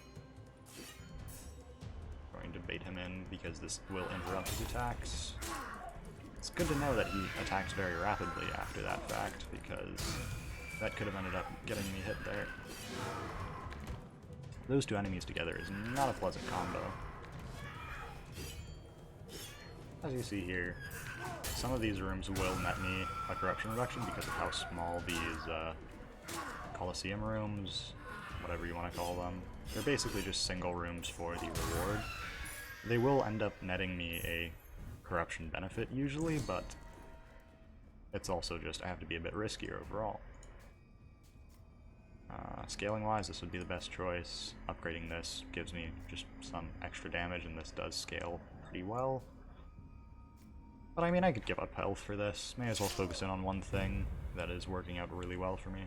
Going to bait him in because this will interrupt his attacks. It's good to know that he attacks very rapidly after that fact, because That could have ended up getting me hit there. Those two enemies together is not a pleasant combo. As you see here, some of these rooms will net me a corruption reduction because of how small these Coliseum rooms, whatever you want to call them, they're basically just single rooms for the reward. They will end up netting me a corruption benefit usually, but it's also just I have to be a bit riskier overall. Scaling wise, this would be the best choice. Upgrading this gives me just some extra damage, and this does scale pretty well. But I mean, I could give up health for this. May as well focus in on one thing that is working out really well for me.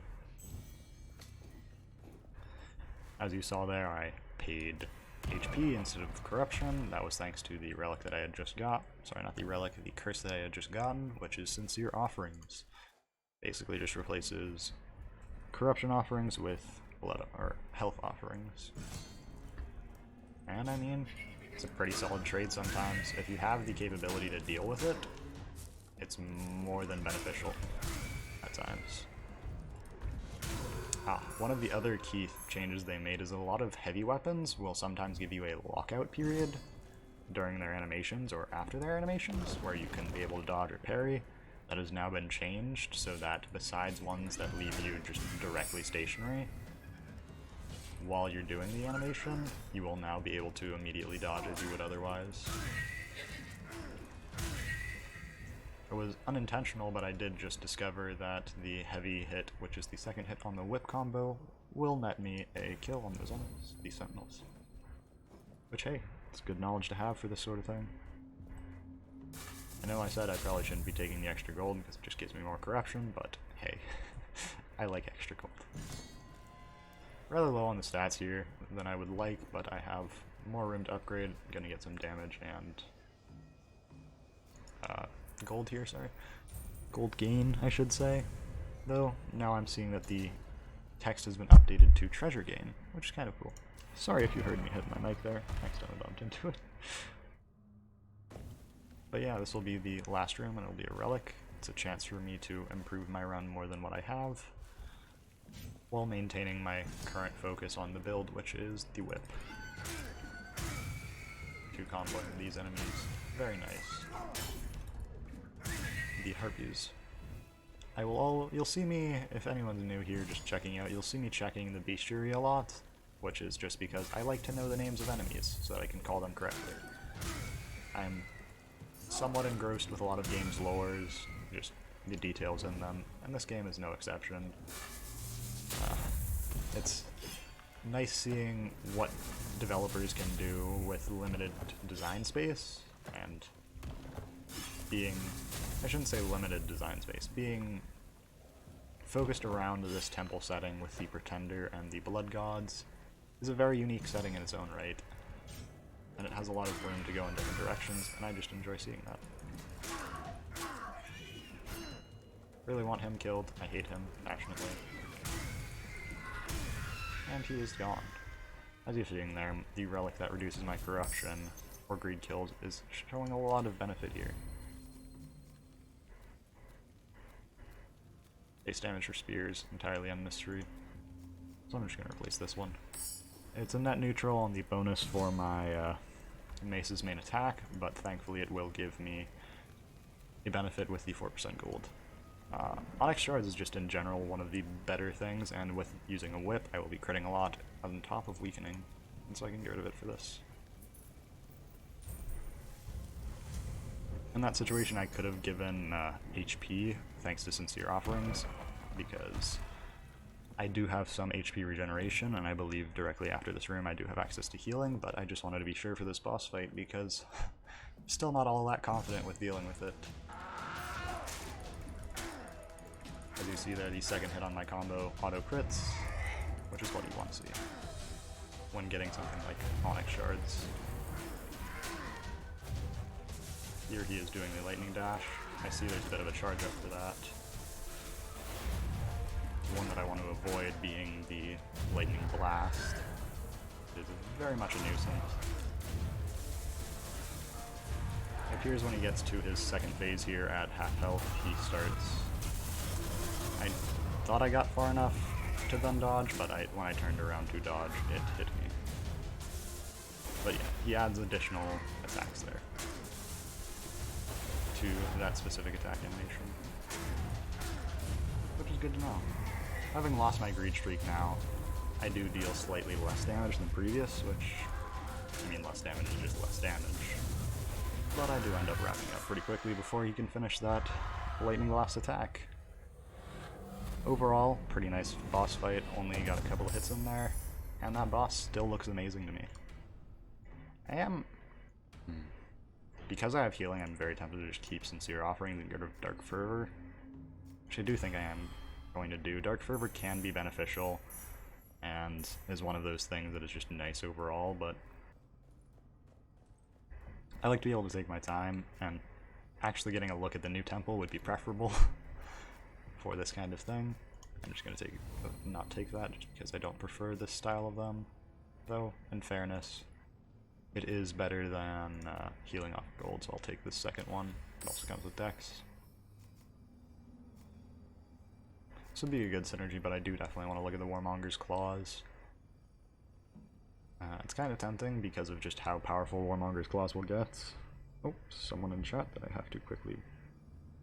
As you saw there, I paid HP instead of corruption. That was thanks to the relic that I had just got. Sorry, not the relic, the curse that I had just gotten, which is Sincere Offerings. Basically just replaces corruption offerings with blood or health offerings. And I mean, it's a pretty solid trade sometimes. If you have the capability to deal with it, it's more than beneficial at times. One of the other key changes they made is a lot of heavy weapons will sometimes give you a lockout period during their animations or after their animations, where you can be able to dodge or parry. That has now been changed so that besides ones that leave you just directly stationary while you're doing the animation, you will now be able to immediately dodge as you would otherwise. It was unintentional, but I did just discover that the heavy hit, which is the second hit on the whip combo, will net me a kill on those enemies, the sentinels. Which, hey, it's good knowledge to have for this sort of thing. I know I said I probably shouldn't be taking the extra gold because it just gives me more corruption, but hey, I like extra gold. Rather low on the stats here than I would like, but I have more room to upgrade. I'm gonna get some damage and gold here, sorry. Gold gain, I should say. Though, now I'm seeing that the text has been updated to treasure gain, which is kind of cool. Sorry if you heard me hit my mic there. I accidentally bumped into it. But yeah, this will be the last room, and it'll be a relic. It's a chance for me to improve my run more than what I have, while maintaining my current focus on the build, which is the whip. To combo these enemies. Very nice. The harpies. You'll see me, if anyone's new here just checking out, you'll see me checking the bestiary a lot, which is just because I like to know the names of enemies so that I can call them correctly. I'm somewhat engrossed with a lot of games' lores, just the details in them, and this game is no exception. It's nice seeing what developers can do with limited design space, and being, I shouldn't say limited design space, being focused around this temple setting with the Pretender and the Blood Gods is a very unique setting in its own right. And it has a lot of room to go in different directions, and I just enjoy seeing that. Really want him killed. I hate him passionately. And he is gone. As you're seeing there, the relic that reduces my corruption or greed kills is showing a lot of benefit here. Base damage for spears, entirely on mystery. So I'm just going to replace this one. It's a net neutral on the bonus for my Mace's main attack, but thankfully it will give me a benefit with the 4% gold. Onyx Shards is just in general one of the better things, and with using a whip I will be critting a lot on top of weakening, and so I can get rid of it for this. In that situation I could have given HP thanks to Sincere Offerings, because I do have some HP regeneration, and I believe directly after this room I do have access to healing, but I just wanted to be sure for this boss fight because I'm still not all that confident with dealing with it. As you see there, the second hit on my combo auto crits, which is what you want to see when getting something like Onyx Shards. Here he is doing the lightning dash. I see there's a bit of a charge up for that. One that I want to avoid being the lightning blast. It is very much a nuisance. It appears when he gets to his second phase here at half health, he starts... thought I got far enough to then dodge, but when I turned around to dodge, it hit me. But yeah, he adds additional attacks there to that specific attack animation, which is good to know. Having lost my greed streak now, I do deal slightly less damage than previous, which, I mean, less damage is just less damage. But I do end up wrapping up pretty quickly before he can finish that lightning blast attack. Overall, pretty nice boss fight, only got a couple of hits in there, and that boss still looks amazing to me. Because I have healing, I'm very tempted to just keep Sincere Offering and get rid of Dark Fervor, which I do think I am going to do. Dark Fervor can be beneficial, and is one of those things that is just nice overall, but I like to be able to take my time, and actually getting a look at the new temple would be preferable for this kind of thing. I'm just going to not take that just because I don't prefer this style of them, though, in fairness. It is better than healing off gold, so I'll take this second one. It also comes with Dex. This would be a good synergy, but I do definitely want to look at the Warmonger's Claws. It's kind of tempting because of just how powerful Warmonger's Claws will get. Oh, someone in chat that I have to quickly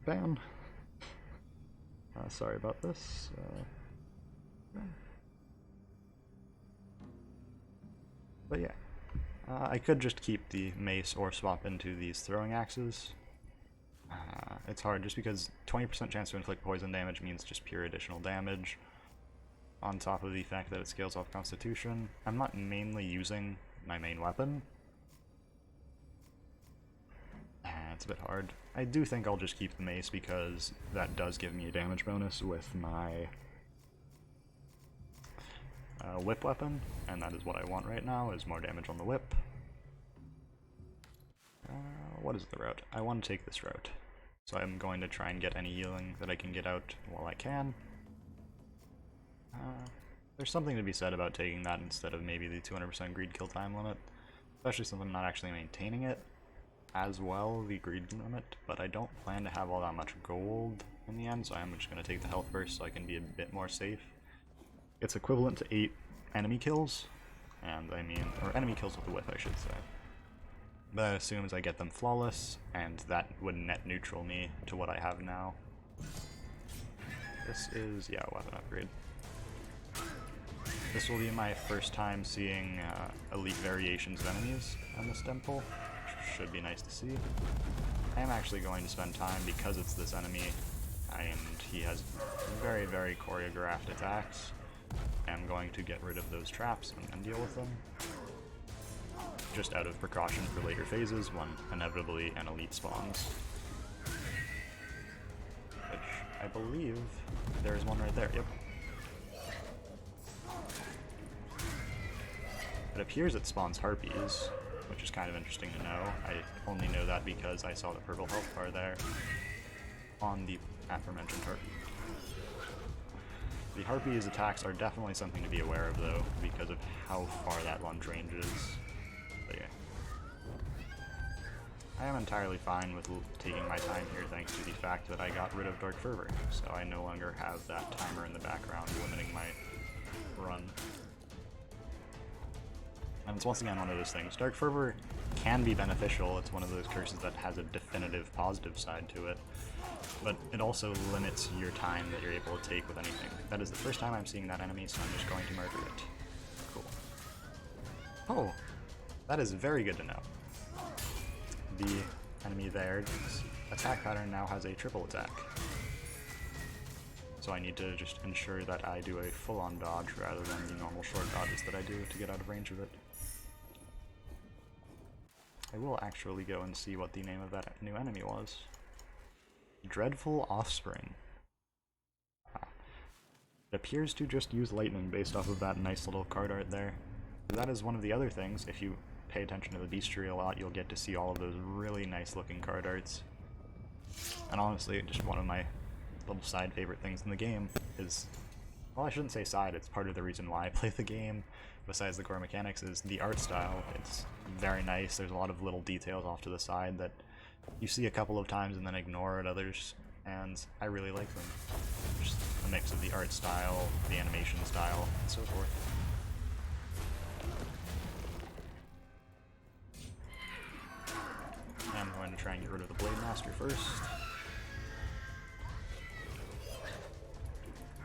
ban. Sorry about this. But yeah. I could just keep the mace or swap into these throwing axes. It's hard just because 20% chance to inflict poison damage means just pure additional damage, on top of the fact that it scales off Constitution. I'm not mainly using my main weapon. It's a bit hard. I do think I'll just keep the mace because that does give me a damage bonus with my whip weapon, and that is what I want right now, is more damage on the whip. What is the route? I want to take this route, so I'm going to try and get any healing that I can get out while I can. There's something to be said about taking that instead of maybe the 200% greed kill time limit, especially since I'm not actually maintaining it as well, the greed limit, but I don't plan to have all that much gold in the end, so I'm just going to take the health burst so I can be a bit more safe. It's equivalent to 8 enemy kills, and I mean, or enemy kills with the whip, I should say. But that assumes I get them flawless, and that would net neutral me to what I have now. This is, yeah, a weapon upgrade. This will be my first time seeing elite variations of enemies on this temple, which should be nice to see. I am actually going to spend time, because it's this enemy, and he has very, very choreographed attacks. I'm going to get rid of those traps and deal with them, just out of precaution for later phases when inevitably an elite spawns. Which, I believe, there's one right there, yep. It appears it spawns harpies, which is kind of interesting to know. I only know that because I saw the purple health bar there on the aforementioned harpy. The Harpy's attacks are definitely something to be aware of, though, because of how far that lunge range is. But yeah. I am entirely fine with taking my time here thanks to the fact that I got rid of Dark Fervor, so I no longer have that timer in the background limiting my run. And it's once again one of those things. Dark Fervor can be beneficial, it's one of those curses that has a definitive positive side to it. But it also limits your time that you're able to take with anything. That is the first time I'm seeing that enemy, so I'm just going to murder it. Cool. Oh, that is very good to know. The enemy there's attack pattern now has a triple attack. So I need to just ensure that I do a full-on dodge rather than the normal short dodges that I do to get out of range of it. I will actually go and see what the name of that new enemy was. Dreadful Offspring. It appears to just use lightning based off of that nice little card art there. That is one of the other things. If you pay attention to the bestiary a lot, you'll get to see all of those really nice looking card arts. And honestly, just one of my little side favorite things in the game is, well, I shouldn't say side, it's part of the reason why I play the game, besides the core mechanics, is the art style. It's very nice. There's a lot of little details off to the side that you see a couple of times and then ignore at others, and I really like them. Just a mix of the art style, the animation style, and so forth. I'm going to try and get rid of the Blade Master first.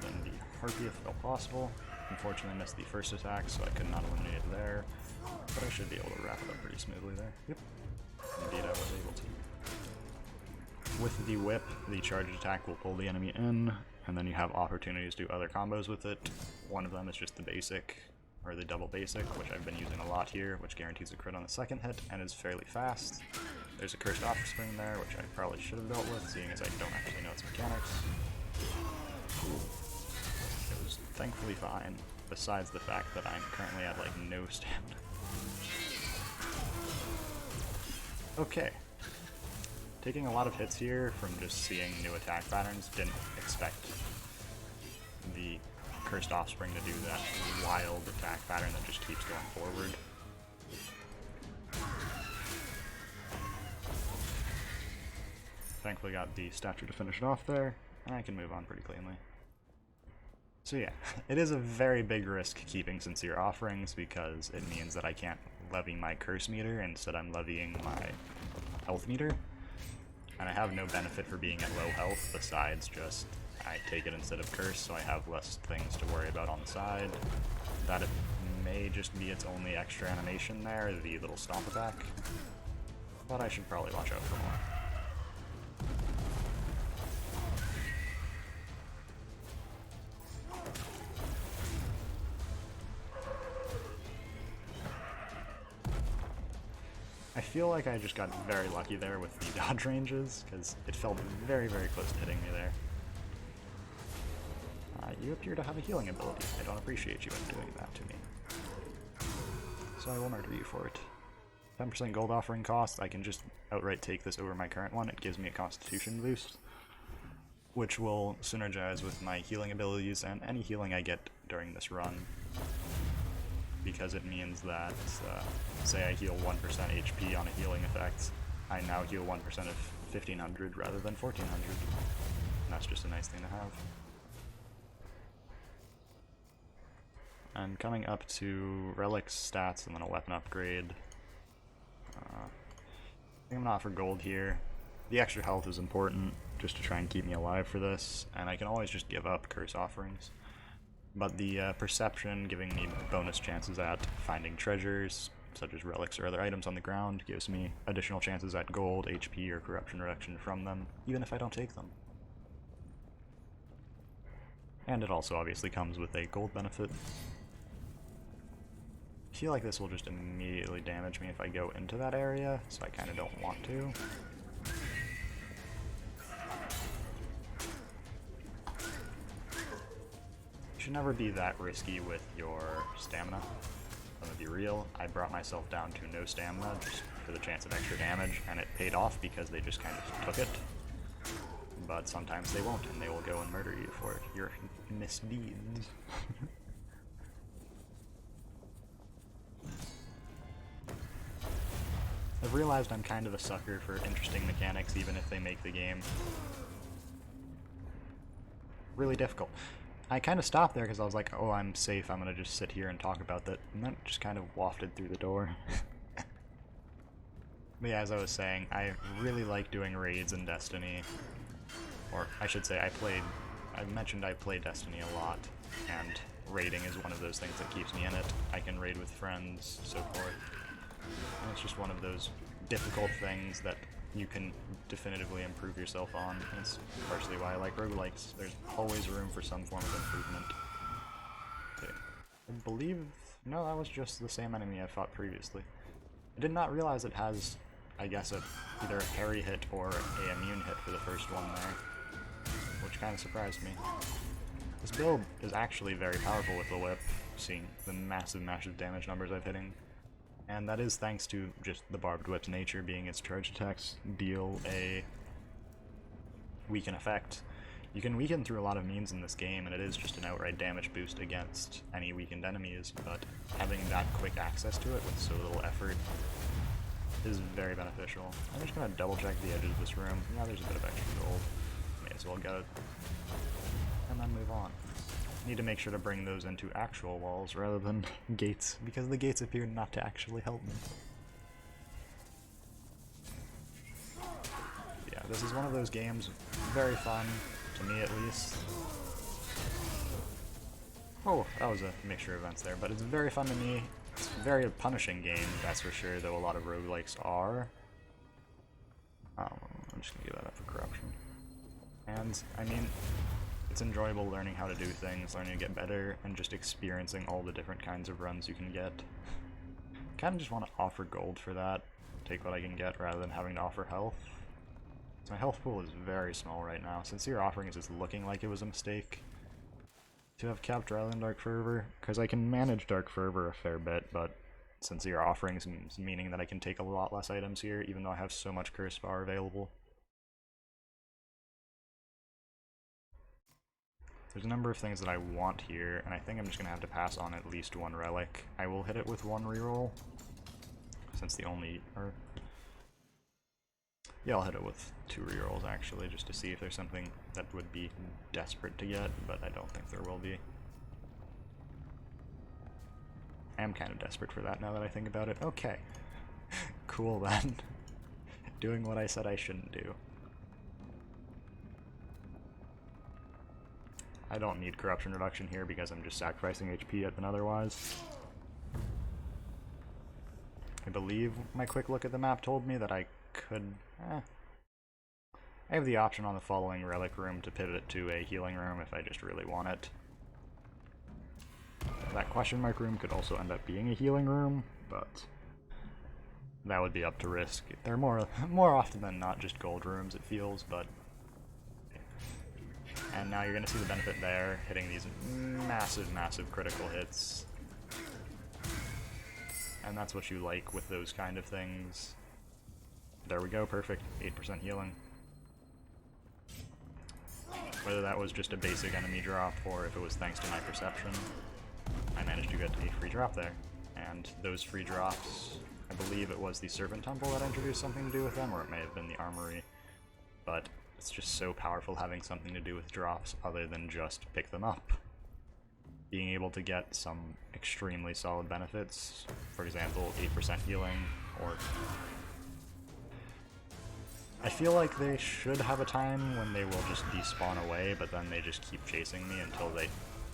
Then the Harpy if at all possible. Unfortunately I missed the first attack, so I could not eliminate it there. But I should be able to wrap it up pretty smoothly there. Yep. Indeed I was able to. With the whip, the charged attack will pull the enemy in, and then you have opportunities to do other combos with it. One of them is just the basic, or the double basic, which I've been using a lot here, which guarantees a crit on the second hit and is fairly fast. There's a Cursed Offspring there, which I probably should have dealt with, seeing as I don't actually know its mechanics. It was thankfully fine, besides the fact that I'm currently at like no stamina. Okay. Taking a lot of hits here from just seeing new attack patterns. Didn't expect the Cursed Offspring to do that wild attack pattern that just keeps going forward. Thankfully got the statue to finish it off there, and I can move on pretty cleanly. So yeah, it is a very big risk keeping Sincere Offerings because it means that I can't levy my curse meter, instead I'm levying my health meter. And I have no benefit for being at low health besides just I take it instead of curse, so I have less things to worry about on the side. That it may just be its only extra animation there, the little stomp attack. But I should probably watch out for more. I feel like I just got very lucky there with the dodge ranges, because it felt very, very close to hitting me there. You appear to have a healing ability. I don't appreciate you in doing that to me. So I will murder you for it. 10% gold offering cost, I can just outright take this over my current one. It gives me a constitution boost, which will synergize with my healing abilities and any healing I get during this run. Because it means that, say I heal 1% HP on a healing effect, I now heal 1% of 1500 rather than 1400. And that's just a nice thing to have. And coming up to relics, stats, and then a weapon upgrade. I think I'm not for gold here. The extra health is important, just to try and keep me alive for this, and I can always just give up curse offerings. But the perception, giving me bonus chances at finding treasures, such as relics or other items on the ground, gives me additional chances at gold, HP, or corruption reduction from them, even if I don't take them. And it also obviously comes with a gold benefit. I feel like this will just immediately damage me if I go into that area, so I kind of don't want to. You should never be that risky with your stamina. I'm gonna be real, I brought myself down to no stamina just for the chance of extra damage, and it paid off because they just kind of took it. But sometimes they won't, and they will go and murder you for it. Your misdeeds. I've realized I'm kind of a sucker for interesting mechanics, even if they make the game really difficult. I kind of stopped there because I was like, oh, I'm safe, I'm going to just sit here and talk about that, and then just kind of wafted through the door. But yeah, as I was saying, I really like doing raids in Destiny. Or, I should say, I mentioned I play Destiny a lot, and raiding is one of those things that keeps me in it. I can raid with friends, so forth. And it's just one of those difficult things that you can definitively improve yourself on. And it's partially why I like roguelikes. There's always room for some form of improvement. Okay. I believe... no, that was just the same enemy I fought previously. I did not realize it has, I guess, either a parry hit or a immune hit for the first one there, which kind of surprised me. This build is actually very powerful with the whip, seeing the massive damage numbers I've hitting. And that is thanks to just the Barbed Whip's nature, being its charge attacks deal a weaken effect. You can weaken through a lot of means in this game, and it is just an outright damage boost against any weakened enemies, but having that quick access to it with so little effort is very beneficial. I'm just going to double check the edges of this room. Yeah, there's a bit of extra gold. I may have as well get it. And then move on. Need to make sure to bring those into actual walls rather than gates, because the gates appear not to actually help me. Yeah, this is one of those games, very fun, to me at least. Oh, that was a mixture of events there, but it's very fun to me. It's a very punishing game, that's for sure, though a lot of roguelikes are. I'm just gonna give that up for corruption. And, I mean, it's enjoyable learning how to do things, learning to get better, and just experiencing all the different kinds of runs you can get. Kinda just want to offer gold for that, take what I can get rather than having to offer health. So my health pool is very small right now. Sincere Offerings is looking like it was a mistake to have kept rather than Dark Fervor, because I can manage Dark Fervor a fair bit, but Sincere Offerings meaning that I can take a lot less items here, even though I have so much curse power available. There's a number of things that I want here, and I think I'm just going to have to pass on at least one relic. I will hit it with one reroll, since the only... Yeah, I'll hit it with 2 rerolls actually, just to see if there's something that would be desperate to get, but I don't think there will be. I am kind of desperate for that now that I think about it. Okay. Cool then. Doing what I said I shouldn't do. I don't need corruption reduction here because I'm just sacrificing HP than otherwise. I believe my quick look at the map told me that I could... I have the option on the following relic room to pivot to a healing room if I just really want it. That question mark room could also end up being a healing room, but that would be up to risk. They're more often than not just gold rooms, it feels, but... And now you're going to see the benefit there, hitting these massive, massive critical hits. And that's what you like with those kind of things. There we go, perfect. 8% healing. Whether that was just a basic enemy drop, or if it was thanks to my perception, I managed to get a free drop there. And those free drops, I believe it was the Servant Temple that introduced something to do with them, or it may have been the Armory. But it's just so powerful having something to do with drops other than just pick them up. Being able to get some extremely solid benefits, for example, 8% healing, or... I feel like they should have a time when they will just despawn away, but then they just keep chasing me until they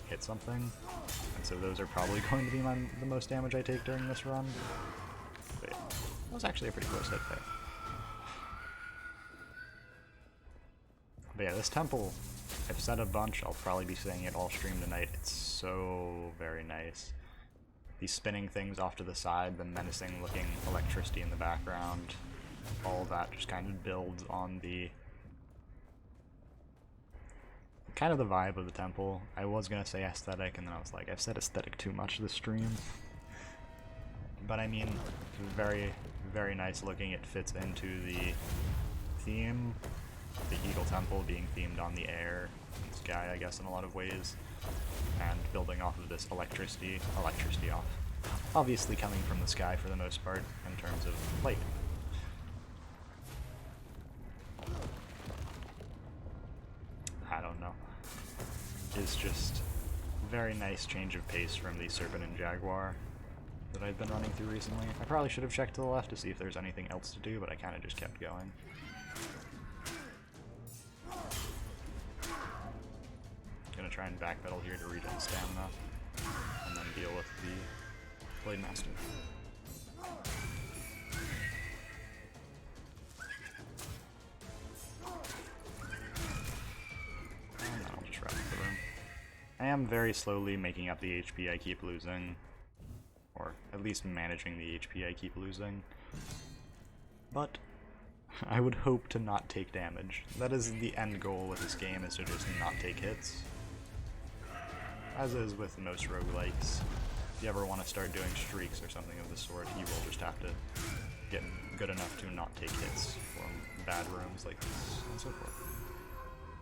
hit something. And so those are probably going to be the most damage I take during this run. But that was actually a pretty close hit there. But yeah, this temple, I've said a bunch, I'll probably be saying it all stream tonight. It's so very nice. These spinning things off to the side, the menacing looking electricity in the background, all of that just kind of builds on the kind of the vibe of the temple. I was gonna say aesthetic, and then I was like, I've said aesthetic too much this stream. But I mean, very, very nice looking. It fits into the theme. The Eagle Temple being themed on the air and sky, I guess, in a lot of ways, and building off of this electricity off, obviously coming from the sky for the most part in terms of light. I don't know. It's just very nice change of pace from the Serpent and Jaguar that I've been running through recently. I probably should have checked to the left to see if there's anything else to do, but I kind of just kept going. Gonna try and backpedal here to regen stamina, and then deal with the Blade Master. And then I'll just wrap up the room. I am very slowly making up the HP I keep losing, or at least managing the HP I keep losing, but I would hope to not take damage. That is the end goal with this game, is to just not take hits. As is with most roguelikes. If you ever want to start doing streaks or something of the sort, you will just have to get good enough to not take hits from bad rooms like this, and so forth.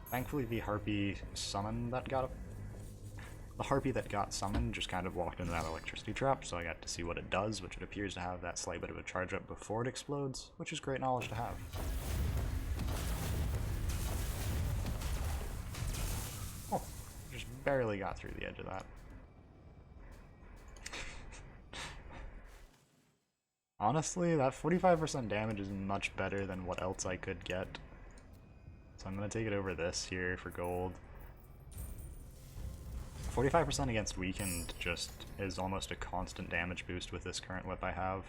Thankfully the Harpy summon that got the Harpy that got summoned just kind of walked into that electricity trap, so I got to see what it does, which it appears to have that slight bit of a charge up before it explodes, which is great knowledge to have. barely got through the edge of that. Honestly, that 45% damage is much better than what else I could get. So I'm going to take it over this here for gold. 45% against weakened just is almost a constant damage boost with this current whip I have.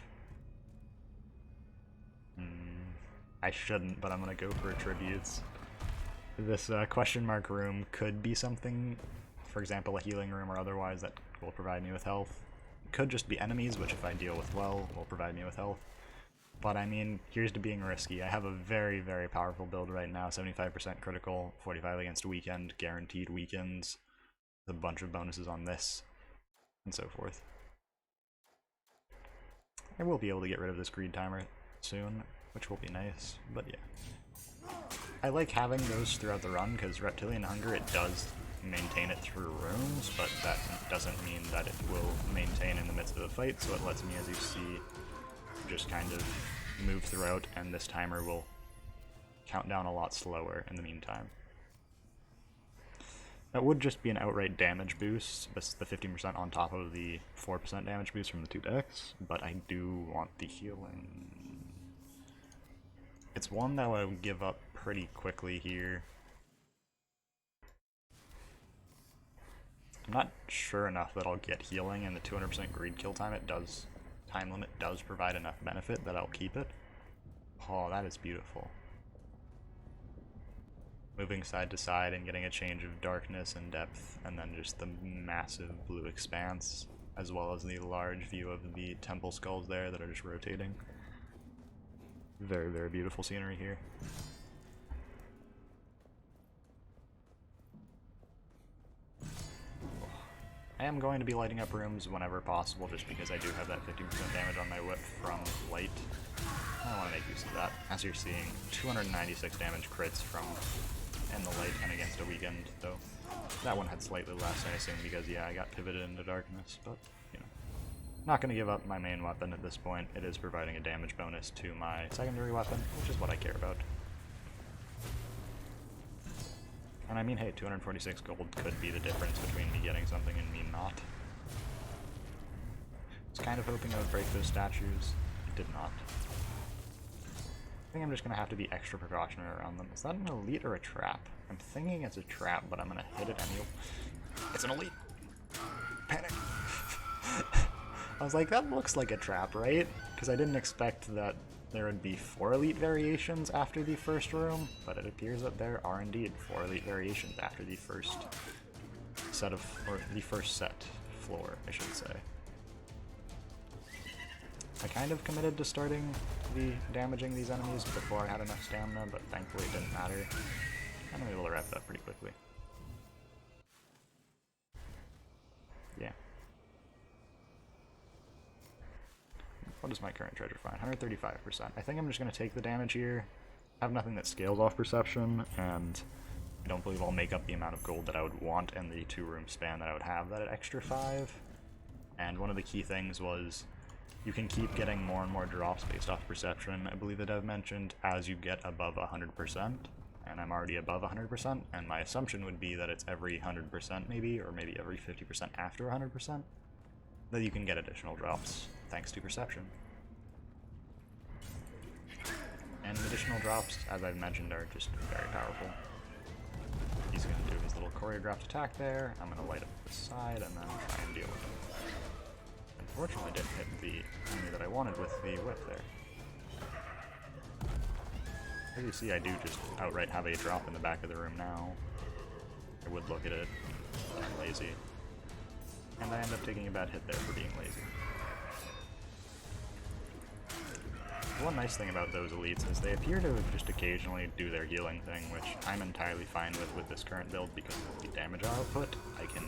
I shouldn't, but I'm going to go for attributes. This question mark room could be something, for example a healing room or otherwise, that will provide me with health. It could just be enemies, which if I deal with well, will provide me with health. But I mean, here's to being risky. I have a very, very powerful build right now, 75% critical, 45 against weakened, guaranteed weakens, a bunch of bonuses on this, and so forth. I will be able to get rid of this greed timer soon, which will be nice, but yeah. I like having those throughout the run, because Reptilian Hunger, it does maintain it through rooms, but that doesn't mean that it will maintain in the midst of the fight, so it lets me, as you see, just kind of move throughout, and this timer will count down a lot slower in the meantime. That would just be an outright damage boost. This is the 15% on top of the 4% damage boost from the 2 decks, but I do want the healing. It's one that I would give up pretty quickly here. I'm not sure enough that I'll get healing, and the 200% greed kill time time limit does provide enough benefit that I'll keep it. Oh, that is beautiful. Moving side to side and getting a change of darkness and depth, and then just the massive blue expanse, as well as the large view of the temple skulls there that are just rotating. Very, very beautiful scenery here. I am going to be lighting up rooms whenever possible, just because I do have that 50% damage on my whip from light. I want to make use of that. As you're seeing, 296 damage crits from in the light and against a weakened, though that one had slightly less, I assume, because yeah, I got pivoted into darkness, but you know. Not going to give up my main weapon at this point. It is providing a damage bonus to my secondary weapon, which is what I care about. And I mean, hey, 246 gold could be the difference between me getting something and me not. I was kind of hoping I would break those statues. It did not. I think I'm just going to have to be extra precautionary around them. Is that an elite or a trap? I'm thinking it's a trap, but I'm going to hit it anyway. It's an elite! Panic! I was like, that looks like a trap, right? Because I didn't expect that there would be 4 elite variations after the first room, but it appears that there are indeed 4 elite variations after the first set of, or the first set floor, I should say. I kind of committed to starting damaging these enemies before I had enough stamina, but thankfully it didn't matter. I'm able to wrap it up pretty quickly. Yeah. What is my current treasure find? 135%. I think I'm just going to take the damage here. I have nothing that scales off perception, and I don't believe I'll make up the amount of gold that I would want in the 2-room span that I would have that extra 5. And one of the key things was you can keep getting more and more drops based off perception, I believe that I've mentioned, as you get above 100%. And I'm already above 100%, and my assumption would be that it's every 100% maybe, or maybe every 50% after 100%, that you can get additional drops, thanks to perception. And additional drops, as I've mentioned, are just very powerful. He's going to do his little choreographed attack there. I'm going to light up the side and then try and deal with him. Unfortunately, I didn't hit the enemy that I wanted with the whip there. As you see, I do just outright have a drop in the back of the room now. I would look at it, but I'm lazy. And I end up taking a bad hit there for being lazy. One nice thing about those elites is they appear to just occasionally do their healing thing, which I'm entirely fine with this current build because of the damage output. I can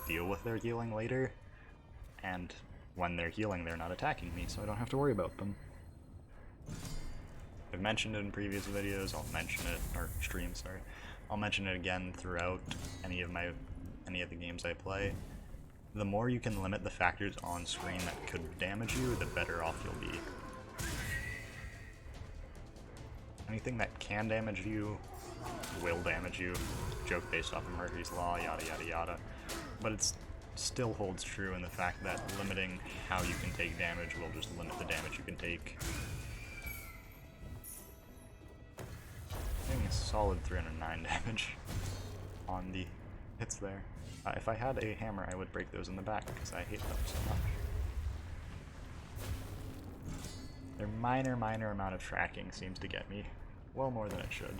deal with their healing later, and when they're healing they're not attacking me, so I don't have to worry about them. I've mentioned it in previous videos, I'll mention it, or streams, sorry. I'll mention it again throughout any of the games I play. The more you can limit the factors on screen that could damage you, the better off you'll be. Anything that can damage you will damage you, joke based off of Murphy's Law, yada yada yada. But it still holds true in the fact that limiting how you can take damage will just limit the damage you can take. Getting a solid 309 damage on the hits there. If I had a hammer, I would break those in the back because I hate them so much. Their minor amount of tracking seems to get me well more than it should.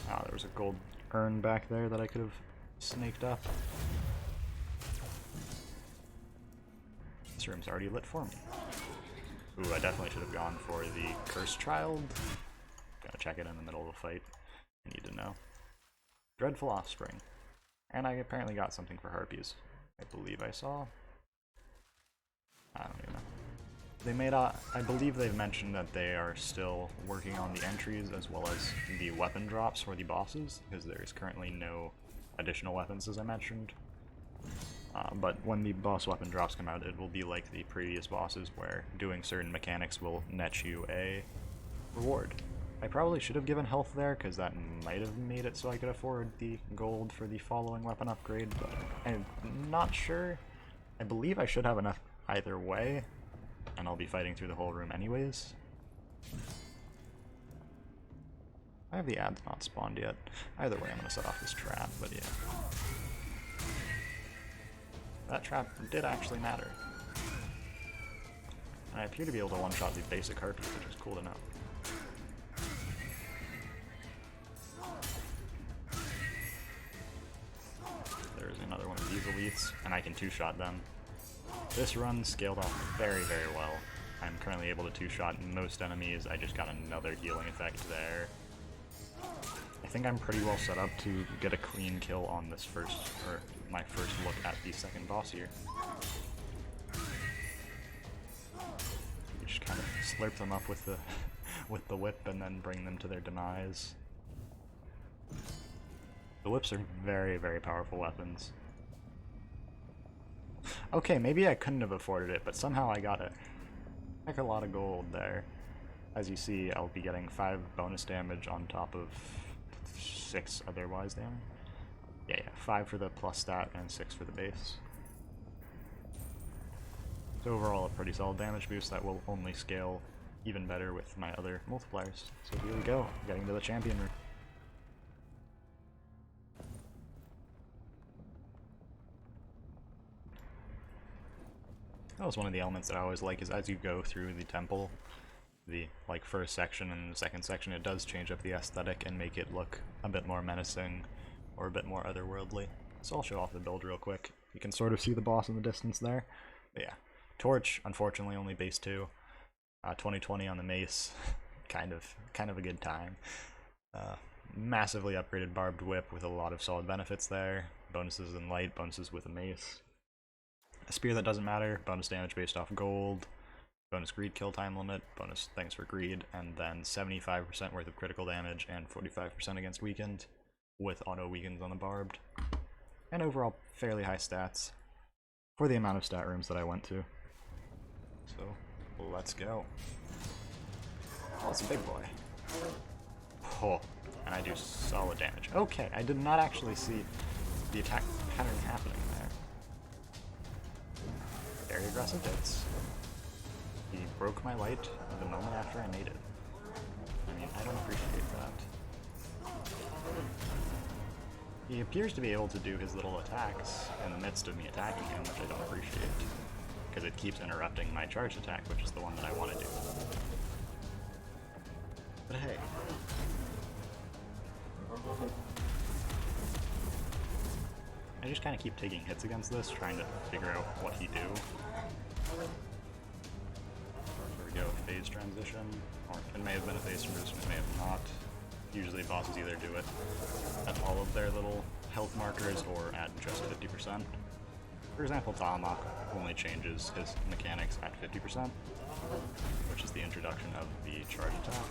Ah, there was a gold urn back there that I could have snaked up. This room's already lit for me. Ooh, I definitely should have gone for the Cursed Child. Gotta check it in the middle of a fight. I need to know. Dreadful Offspring. And I apparently got something for Harpies. I believe I saw. I don't even know. They made I believe they've mentioned that they are still working on the entries as well as the weapon drops for the bosses, because there is currently no additional weapons, as I mentioned. But when the boss weapon drops come out, it will be like the previous bosses, where doing certain mechanics will net you a reward. I probably should have given health there, because that might have made it so I could afford the gold for the following weapon upgrade, but I'm not sure. I believe I should have enough either way, and I'll be fighting through the whole room anyways. I have the ads not spawned yet. Either way, I'm going to set off this trap, but yeah. That trap did actually matter. And I appear to be able to one-shot the basic Harpies, which is cool to know. There's another one of these elites, and I can two-shot them. This run scaled off very, very well. I'm currently able to two-shot most enemies. I just got another healing effect there. I think I'm pretty well set up to get a clean kill on this my first look at the second boss here. You just kind of slurp them up with the with the whip and then bring them to their demise. The whips are very, very powerful weapons. Okay, maybe I couldn't have afforded it, but somehow I got a heck of a lot of gold there. As you see, I'll be getting 5 bonus damage on top of 6 otherwise damage. Yeah, 5 for the plus stat and 6 for the base. So overall, a pretty solid damage boost that will only scale even better with my other multipliers. So here we go, getting to the champion room. That was one of the elements that I always like, is as you go through the temple, the first section and the second section, it does change up the aesthetic and make it look a bit more menacing or a bit more otherworldly. So I'll show off the build real quick. You can sort of see the boss in the distance there. But yeah, Torch, unfortunately only base 2. 2020 on the mace, kind of a good time. Massively upgraded barbed whip with a lot of solid benefits there. Bonuses in light, bonuses with a mace. A spear that doesn't matter, bonus damage based off gold, bonus greed kill time limit, bonus thanks for greed, and then 75% worth of critical damage and 45% against weakened, with auto weakens on the barbed. And overall fairly high stats for the amount of stat rooms that I went to. So let's go. Oh, it's a big boy. Oh, and I do solid damage. Okay, I did not actually see the attack pattern happening there. Very aggressive hits. He broke my light the moment after I made it. I mean, I don't appreciate that. He appears to be able to do his little attacks in the midst of me attacking him, which I don't appreciate, because it keeps interrupting my charge attack, which is the one that I want to do. But hey. I just kind of keep taking hits against this, trying to figure out what he do. There we go, phase transition. Or it may have been a phase transition, it may have not. Usually bosses either do it at all of their little health markers or at just 50%. For example, Tahamok only changes his mechanics at 50%, which is the introduction of the charge attack.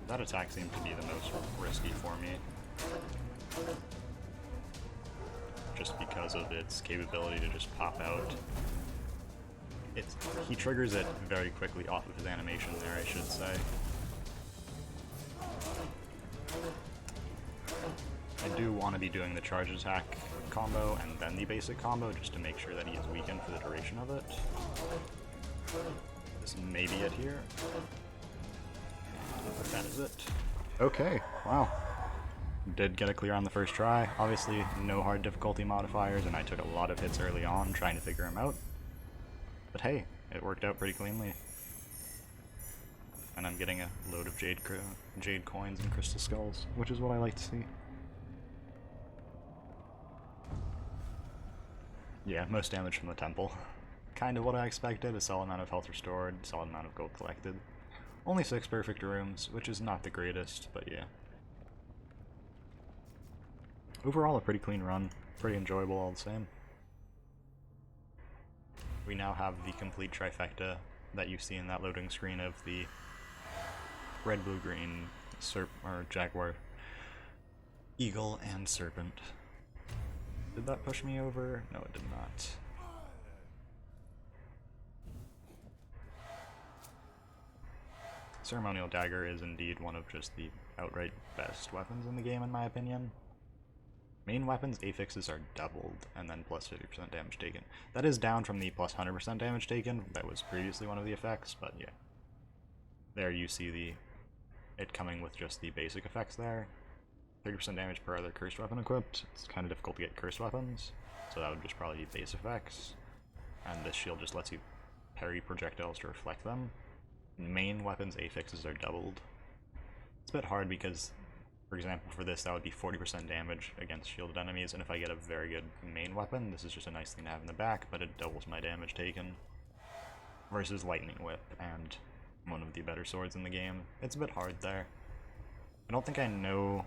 That attack seemed to be the most risky for me. just because of its capability to just pop out. He triggers it very quickly off of his animation there, I should say. I do want to be doing the charge attack combo and then the basic combo just to make sure that he is weakened for the duration of it. This may be it here. That is it. Okay, wow. Did get a clear on the first try. Obviously, no hard difficulty modifiers, and I took a lot of hits early on trying to figure him out. But hey, it worked out pretty cleanly. And I'm getting a load of jade coins and crystal skulls, which is what I like to see. Yeah, most damage from the temple. Kind of what I expected, a solid amount of health restored, solid amount of gold collected. Only 6 perfect rooms, which is not the greatest, but yeah. Overall, a pretty clean run. Pretty enjoyable all the same. We now have the complete trifecta that you see in that loading screen of the red, blue, green, jaguar, eagle, and serpent. Did that push me over? No, it did not. Ceremonial Dagger is indeed one of just the outright best weapons in the game, in my opinion. Main weapons affixes are doubled, and then plus 50% damage taken. That is down from the plus 100% damage taken, that was previously one of the effects, but yeah. There you see it coming with just the basic effects there. 30% damage per other cursed weapon equipped. It's kind of difficult to get cursed weapons, so that would just probably be base effects. And this shield just lets you parry projectiles to reflect them. Main weapons affixes are doubled. It's a bit hard because, for example, for this that would be 40% damage against shielded enemies, and if I get a very good main weapon, this is just a nice thing to have in the back, but it doubles my damage taken. Versus Lightning Whip, and one of the better swords in the game. It's a bit hard there. I don't think I know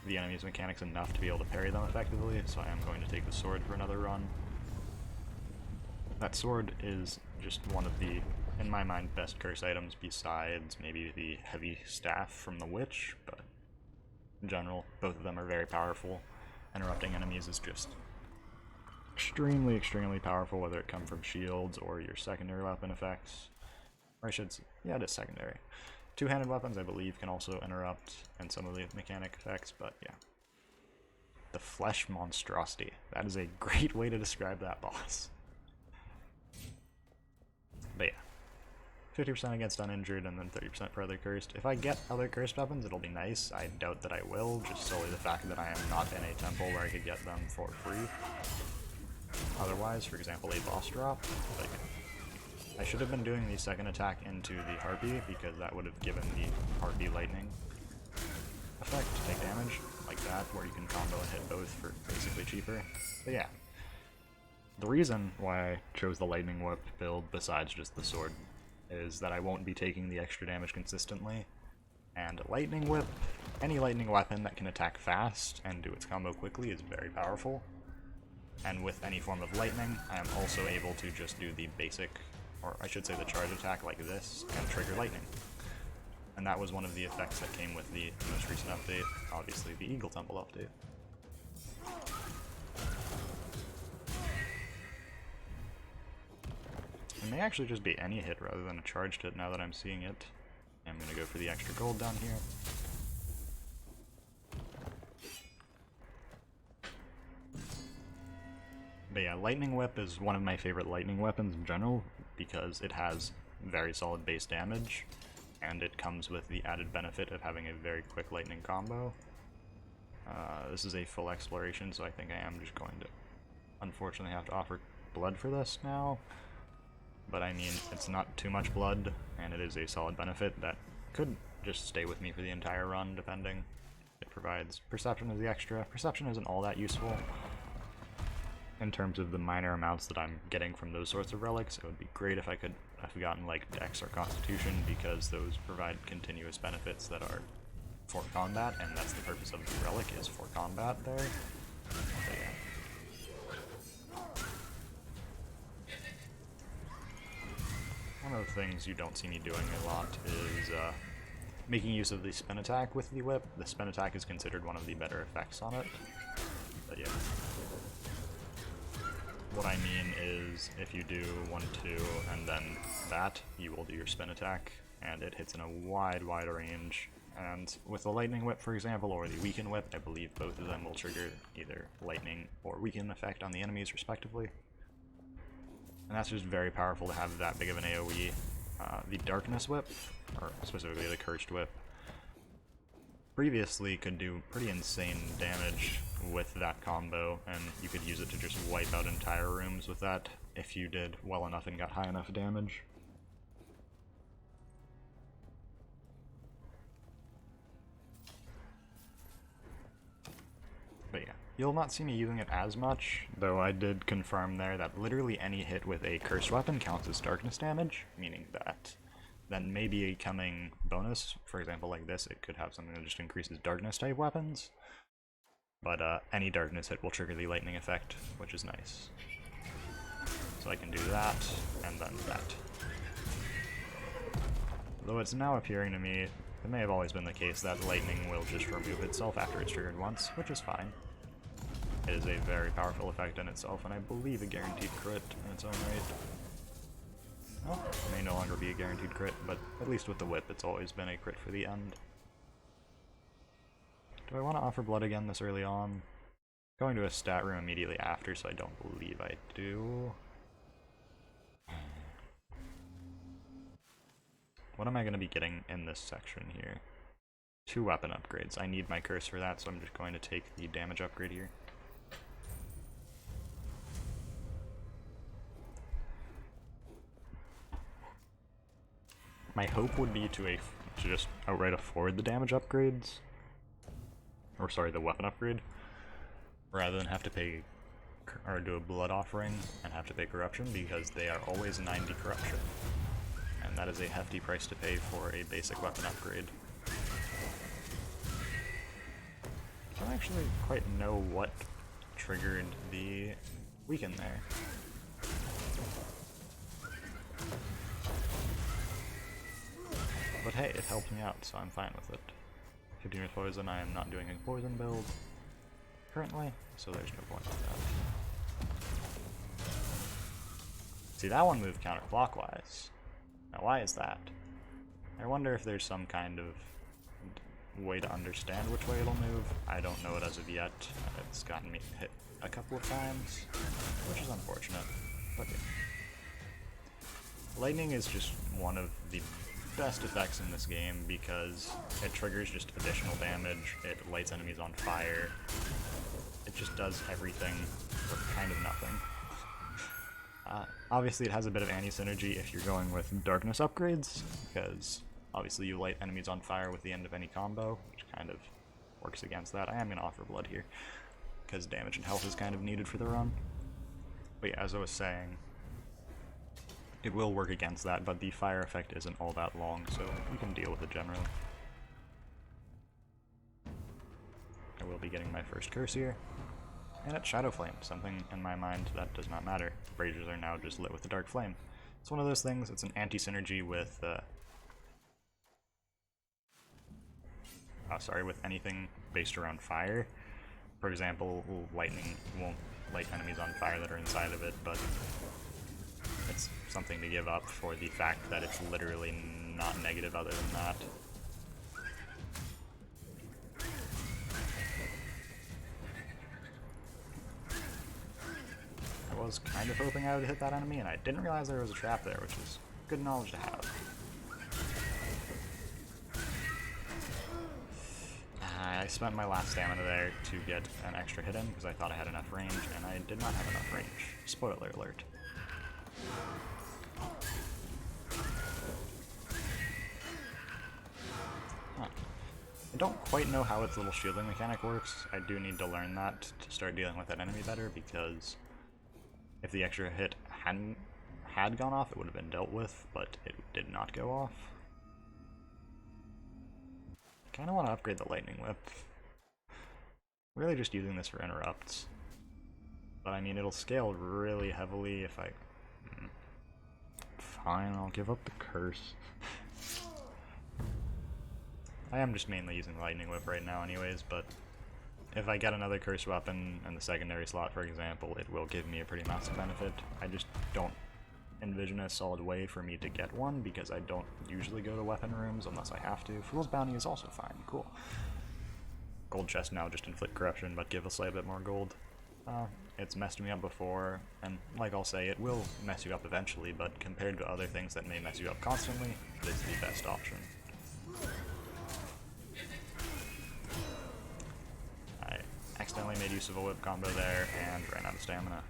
the enemy's mechanics enough to be able to parry them effectively, so I am going to take the sword for another run. That sword is just one of the, in my mind, best curse items besides maybe the heavy staff from the witch, but in general, both of them are very powerful. Interrupting enemies is just extremely, extremely powerful, whether it come from shields or your secondary weapon effects. Or I should say, yeah, it is secondary. Two-handed weapons, I believe, can also interrupt and some of the mechanic effects, but yeah. The Flesh Monstrosity. That is a great way to describe that boss. But yeah. 50% against uninjured and then 30% for other cursed. If I get other cursed weapons, it'll be nice. I doubt that I will, just solely the fact that I am not in a temple where I could get them for free. Otherwise, for example, a boss drop, like, I should have been doing the second attack into the Harpy, because that would have given the Harpy lightning effect to take damage, like that, where you can combo and hit both for basically cheaper. But yeah. The reason why I chose the Lightning Whip build, besides just the sword, is that I won't be taking the extra damage consistently, and Lightning Whip, any lightning weapon that can attack fast and do its combo quickly is very powerful. And with any form of lightning, I am also able to just do the basic, or I should say the charge attack like this, and trigger lightning. And that was one of the effects that came with the most recent update, obviously the Eagle Temple update. It may actually just be any hit rather than a charged hit now that I'm seeing it. I'm going to go for the extra gold down here. But yeah, Lightning Whip is one of my favorite lightning weapons in general, because it has very solid base damage, and it comes with the added benefit of having a very quick lightning combo. This is a full exploration, so I think I am just going to unfortunately have to offer blood for this now. But I mean, it's not too much blood, and it is a solid benefit that could just stay with me for the entire run, depending. It provides Perception as the extra. Perception isn't all that useful in terms of the minor amounts that I'm getting from those sorts of relics. It would be great if I could have gotten like Dex or Constitution, because those provide continuous benefits that are for combat, and that's the purpose of the relic, is for combat there. But yeah. One of the things you don't see me doing a lot is making use of the spin attack with the whip. The spin attack is considered one of the better effects on it. But yeah. what I mean is, if you do 1-2 and then that, you will do your spin attack, and it hits in a wide range. And with the Lightning Whip, for example, or the Weaken Whip, I believe both of them will trigger either Lightning or Weaken effect on the enemies, respectively. And that's just very powerful to have that big of an AoE. The Darkness Whip, or specifically the Cursed Whip, previously could do pretty insane damage with that combo, and you could use it to just wipe out entire rooms with that if you did well enough and got high enough damage. But yeah, you'll not see me using it as much, though I did confirm there that literally any hit with a cursed weapon counts as darkness damage, meaning that then maybe a coming bonus, for example like this, it could have something that just increases darkness type weapons, but any darkness hit will trigger the lightning effect, which is nice. So I can do that, and then that. Though it's now appearing to me, it may have always been the case that lightning will just remove itself after it's triggered once, which is fine. It is a very powerful effect in itself, and I believe a guaranteed crit in its own right. Well, it may no longer be a guaranteed crit, but at least with the whip it's always been a crit for the end. Do I want to offer blood again this early on? Going to a stat room immediately after, so I don't believe I do. What am I going to be getting in this section here? 2 weapon upgrades. I need my curse for that, so I'm just going to take the damage upgrade here. My hope would be to just outright afford the damage upgrades, or sorry, the weapon upgrade, rather than have to pay or do a blood offering and have to pay corruption, because they are always 90 corruption, and that is a hefty price to pay for a basic weapon upgrade. I don't actually quite know what triggered the weaken there. But hey, it helped me out, so I'm fine with it. 15 with poison, I am not doing a poison build currently, so there's no point in that. See, that one moved counterclockwise. Now why is that? I wonder if there's some kind of way to understand which way it'll move. I don't know it as of yet. It's gotten me hit a couple of times, which is unfortunate, but yeah. Lightning is just one of the best effects in this game because it triggers just additional damage, it lights enemies on fire, it just does everything for kind of nothing. Obviously it has a bit of anti-synergy if you're going with darkness upgrades, because obviously you light enemies on fire with the end of any combo, which kind of works against that. I am going to offer blood here, because damage and health is kind of needed for the run. But yeah, as I was saying, it will work against that, but the fire effect isn't all that long, so you can deal with it generally. I will be getting my first curse here. And it's Shadow Flame, something in my mind that does not matter. Braziers are now just lit with the Dark Flame. It's one of those things, it's an anti-synergy with, with anything based around fire. For example, lightning won't light enemies on fire that are inside of it, but it's something to give up for the fact that it's literally not negative other than that. I was kind of hoping I would hit that enemy, and I didn't realize there was a trap there, which is good knowledge to have. I spent my last stamina there to get an extra hit in because I thought I had enough range, and I did not have enough range. Spoiler alert. Huh. I don't quite know how its little shielding mechanic works. I do need to learn that to start dealing with that enemy better, because if the extra hit had gone off, it would have been dealt with, but it did not go off. I kind of want to upgrade the Lightning Whip. Really just using this for interrupts. But I mean, it'll scale really heavily if I... Fine, I'll give up the curse. I am just mainly using Lightning Whip right now anyways, but if I get another cursed weapon in the secondary slot, for example, it will give me a pretty massive benefit. I just don't envision a solid way for me to get one because I don't usually go to weapon rooms unless I have to. Fool's Bounty is also fine. Cool. Gold chest now just inflict corruption, but give us a bit more gold. It's messed me up before, and like I'll say, it will mess you up eventually, but compared to other things that may mess you up constantly, it is the best option. I accidentally made use of a whip combo there and ran out of stamina.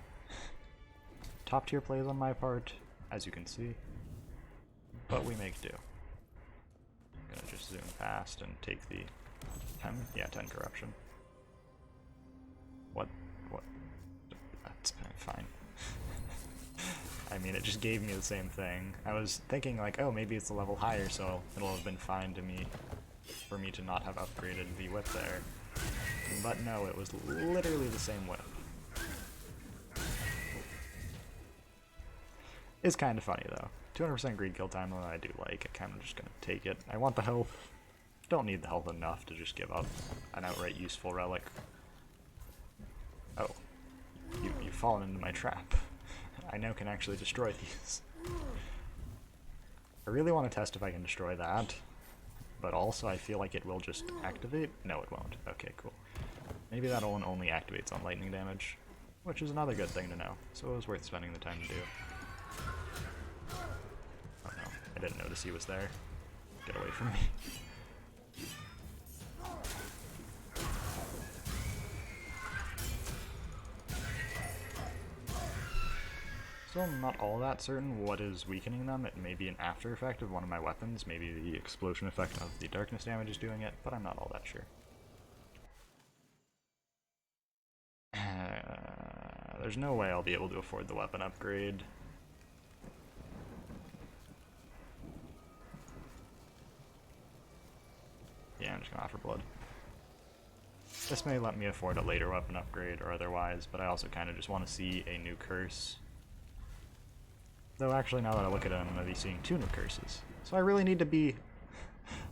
Top tier plays on my part, as you can see, but we make do. I'm gonna just zoom past and take the 10 corruption. What? That's fine. I mean, it just gave me the same thing. I was thinking like, oh, maybe it's a level higher, so it'll have been fine for me to not have upgraded the whip there. But no, it was literally the same whip. It's kind of funny though. 200% greed kill time, I do like. I'm kind of just gonna take it. I want the health. Don't need the health enough to just give up an outright useful relic. Oh. You've fallen into my trap. I now can actually destroy these. I really want to test if I can destroy that, but also I feel like it will just activate. No, it won't. Okay, cool. Maybe that one only activates on lightning damage, which is another good thing to know, so it was worth spending the time to do. Oh no, I didn't notice he was there. Get away from me. Still I'm not all that certain what is weakening them. It may be an after effect of one of my weapons, maybe the explosion effect of the darkness damage is doing it, but I'm not all that sure. There's no way I'll be able to afford the weapon upgrade. Yeah, I'm just gonna offer blood. This may let me afford a later weapon upgrade or otherwise, but I also kind of just want to see a new curse. Though actually, now that I look at it, I'm going to be seeing 2 new curses. So I really need to be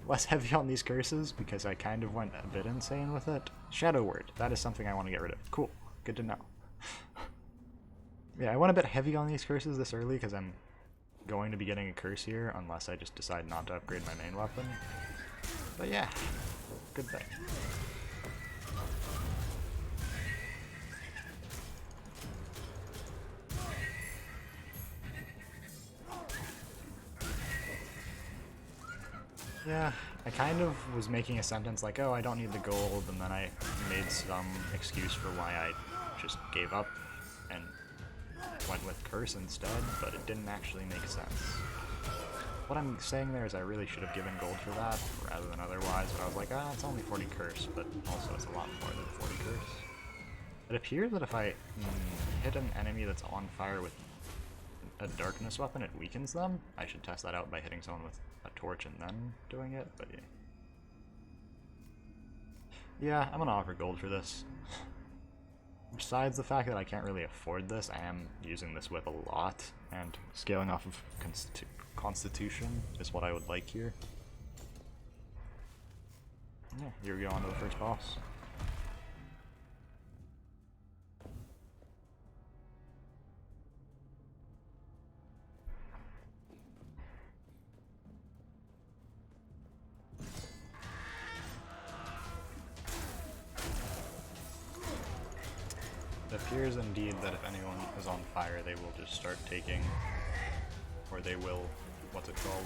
less heavy on these curses, because I kind of went a bit insane with it. Shadow Word, that is something I want to get rid of. Cool, good to know. Yeah, I went a bit heavy on these curses this early, because I'm going to be getting a curse here, unless I just decide not to upgrade my main weapon. But yeah, good thing. Yeah, I kind of was making a sentence like, oh, I don't need the gold, and then I made some excuse for why I just gave up and went with curse instead, but it didn't actually make sense. What I'm saying there is I really should have given gold for that, rather than otherwise, but I was like, ah, it's only 40 curse, but also it's a lot more than 40 curse. It appears that if I hit an enemy that's on fire with a darkness weapon, it weakens them. I should test that out by hitting someone with a torch and then doing it, but yeah. Yeah, I'm gonna offer gold for this. Besides the fact that I can't really afford this, I am using this whip a lot, and scaling off of Constitution is what I would like here. Yeah, here we go on to the first boss. It appears indeed that if anyone is on fire, they will just start taking, or they will, what's it called,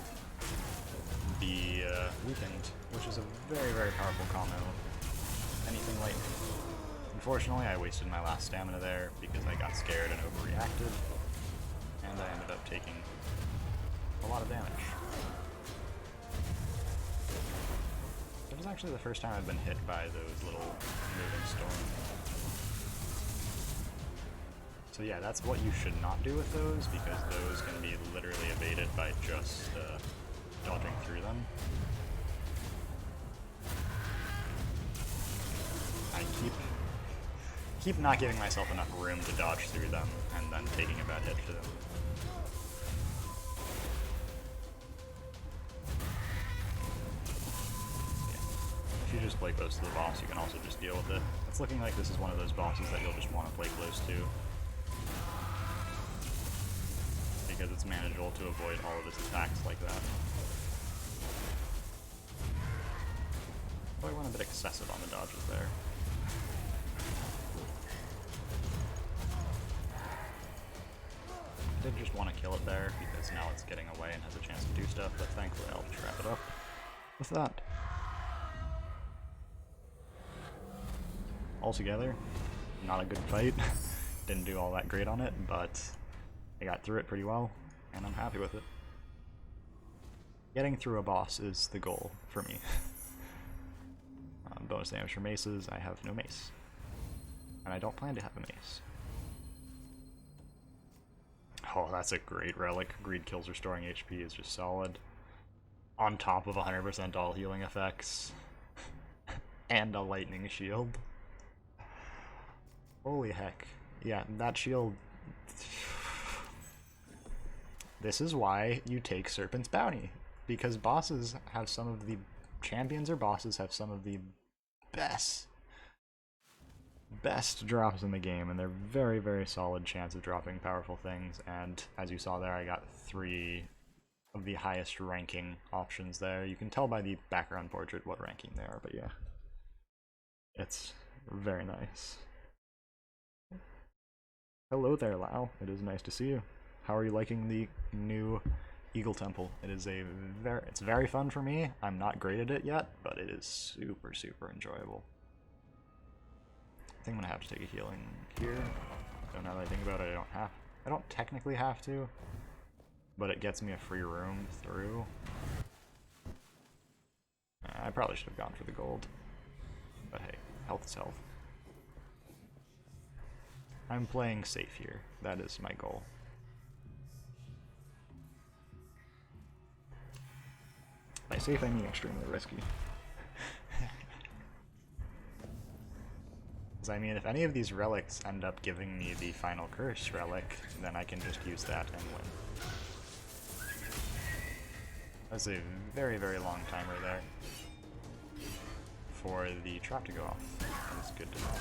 be weakened, which is a very, very powerful combo. Anything lightning. Unfortunately, I wasted my last stamina there because I got scared and overreacted, and I ended up taking a lot of damage. It was actually the first time I've been hit by those little moving storms. So yeah, that's what you should not do with those, because those can be literally evaded by just dodging through them. I keep not giving myself enough room to dodge through them, and then taking a bad hit to them. Yeah. If you just play close to the boss, you can also just deal with it. It's looking like this is one of those bosses that you'll just want to play close to, because it's manageable to avoid all of his attacks like that. Probably went a bit excessive on the dodges there. I did just want to kill it there, because now it's getting away and has a chance to do stuff, but thankfully I'll just wrap it up with that. Altogether, not a good fight. Didn't do all that great on it, but I got through it pretty well, and I'm happy with it. Getting through a boss is the goal for me. Bonus damage for maces, I have no mace. And I don't plan to have a mace. Oh, that's a great relic. Greed kills restoring HP is just solid. On top of 100% all healing effects. And a lightning shield. Holy heck. Yeah, that shield... This is why you take Serpent's Bounty. Because bosses have some of the... Champions or bosses have some of the best drops in the game, and they're very, very solid chance of dropping powerful things, and as you saw there, I got 3 of the highest ranking options there. You can tell by the background portrait what ranking they are, but yeah. It's very nice. Hello there, Lau. It is nice to see you. How are you liking the new Eagle Temple? It is it's very fun for me. I'm not great at it yet, but it is super, super enjoyable. I think I'm gonna have to take a healing here. So now that I think about it, I don't technically have to, but it gets me a free room through. I probably should have gone for the gold, but hey, health is health. I'm playing safe here. That is my goal. By safe, I mean extremely risky. Because, I mean, if any of these relics end up giving me the final curse relic, then I can just use that and win. That's a very, very long timer there for the trap to go off. That's good to know.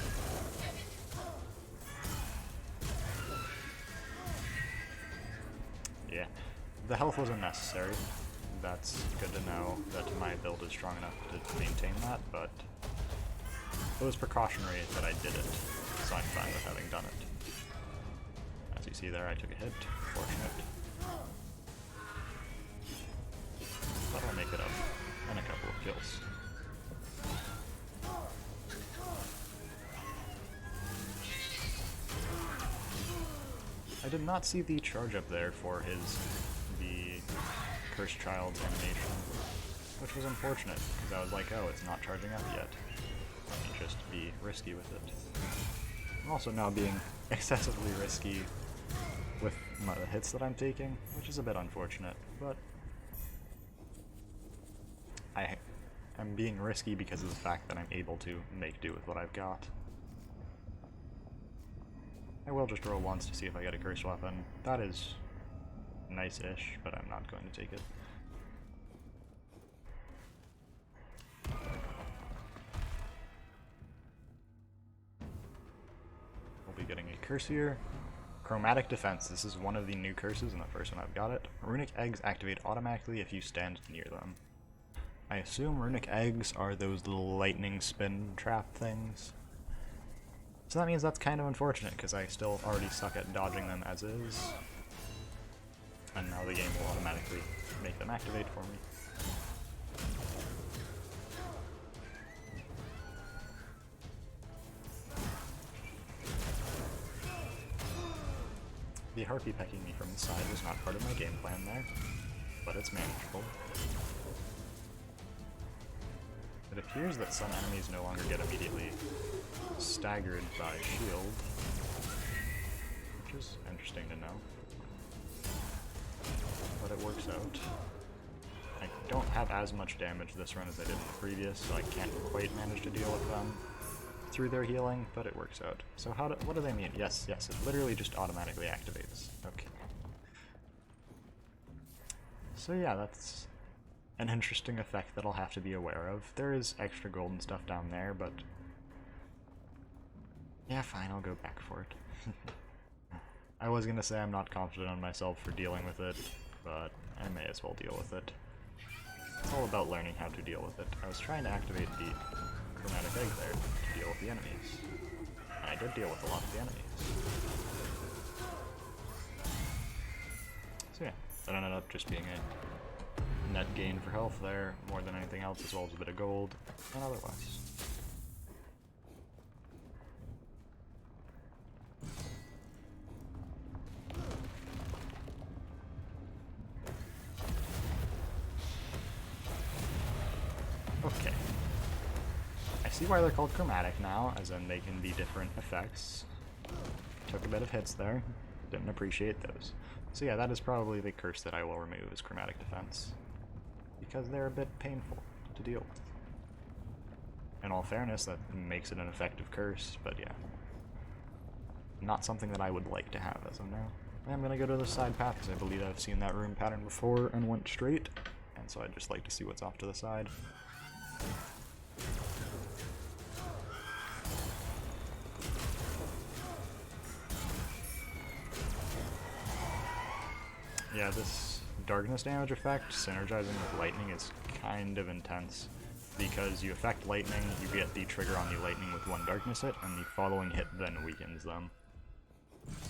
Yeah, the health wasn't necessary. That's good to know that my build is strong enough to maintain that, but it was precautionary that I did it, so I'm fine with having done it. As you see there, I took a hit. Fortunate. But I'll make it up in a couple of kills. I did not see the charge up there for the Cursed Child's animation, which was unfortunate, because I was like, oh, it's not charging up yet. Let me just be risky with it. I'm also now being excessively risky with the hits that I'm taking, which is a bit unfortunate, but I'm being risky because of the fact that I'm able to make do with what I've got. I will just roll once to see if I get a cursed weapon. That is nice-ish, but I'm not going to take it. We'll be getting a curse here. Chromatic Defense. This is one of the new curses, and the first one I've got it. Runic Eggs activate automatically if you stand near them. I assume Runic Eggs are those little lightning spin trap things. So that means that's kind of unfortunate, because I still already suck at dodging them as is. And now the game will automatically make them activate for me. The harpy pecking me from the side was not part of my game plan there, but it's manageable. It appears that some enemies no longer get immediately staggered by shield, which is interesting to know. But it works out. I don't have as much damage this run as I did in the previous, so I can't quite manage to deal with them through their healing, but it works out. So what do they mean? Yes, it literally just automatically activates. Okay. So yeah, that's an interesting effect that I'll have to be aware of. There is extra golden stuff down there, but yeah, fine, I'll go back for it. I was gonna say I'm not confident on myself for dealing with it, but I may as well deal with it. It's all about learning how to deal with it. I was trying to activate the chromatic egg there to deal with the enemies. And I did deal with a lot of the enemies. So yeah, that ended up just being a net gain for health there, more than anything else, as well as a bit of gold, and otherwise. Okay. I see why they're called chromatic now, as in they can be different effects. Took a bit of hits there. Didn't appreciate those. So yeah, that is probably the curse that I will remove, is chromatic defense. Because they're a bit painful to deal with. In all fairness, that makes it an effective curse, but yeah. Not something that I would like to have as of now. I'm gonna go to the side path, because I believe I've seen that room pattern before and went straight. And so I'd just like to see what's off to the side. Yeah, this darkness damage effect, synergizing with lightning, is kind of intense. Because you affect lightning, you get the trigger on the lightning with one darkness hit, and the following hit then weakens them.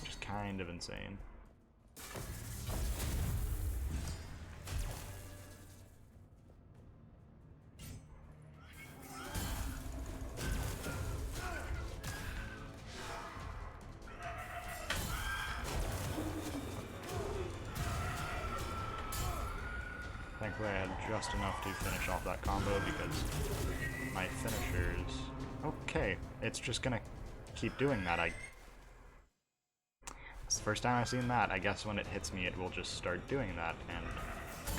Which is kind of insane. Thankfully I had just enough to finish off that combo because my finishers... Okay, it's just gonna keep doing that. It's the first time I've seen that. I guess when it hits me it will just start doing that and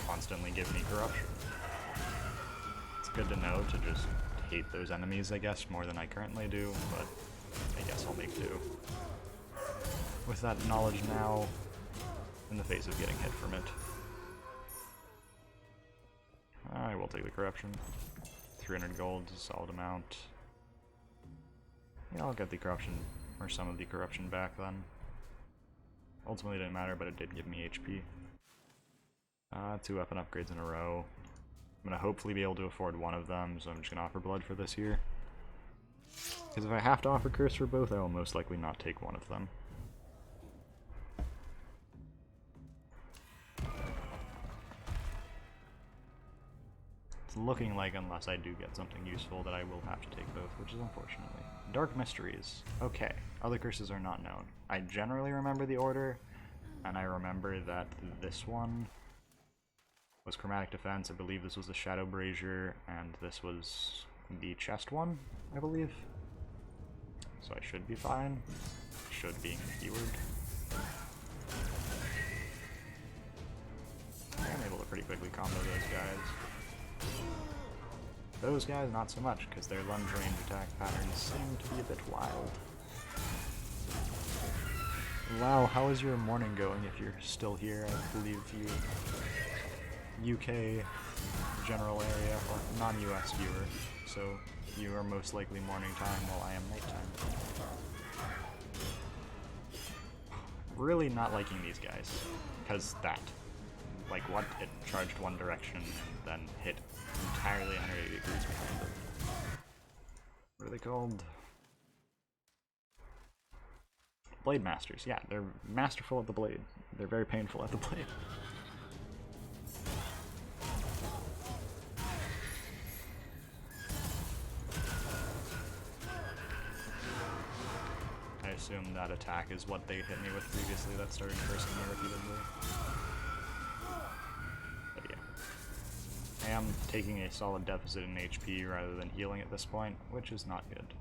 constantly give me corruption. It's good to know to just hate those enemies, I guess, more than I currently do, but I guess I'll make do. With that knowledge now, in the face of getting hit from it. I will take the corruption. 300 gold is a solid amount. Yeah, I'll get the corruption, or some of the corruption back then. Ultimately it didn't matter, but it did give me HP. 2 weapon upgrades in a row. I'm gonna hopefully be able to afford one of them, so I'm just gonna offer blood for this here. Because if I have to offer curse for both, I will most likely not take one of them. It's looking like, unless I do get something useful, that I will have to take both, which is unfortunately. Dark Mysteries. Okay, other curses are not known. I generally remember the order, and I remember that this one was Chromatic Defense. I believe this was the Shadow Brazier, and this was the chest one, I believe. So I should be fine. Should being the keyword. I'm able to pretty quickly combo those guys. Those guys, not so much, because their lunge range attack patterns seem to be a bit wild. Wow, how is your morning going if you're still here? I believe you UK general area, or non-US viewer, so you are most likely morning time while I am nighttime. Really not liking these guys, because that. Like what? It charged one direction and then hit entirely 180 degrees behind them. What are they called? Blade Masters. Yeah, they're masterful at the blade. They're very painful at the blade. I assume that attack is what they hit me with previously that started cursing me repeatedly. I am taking a solid deficit in HP rather than healing at this point, which is not good.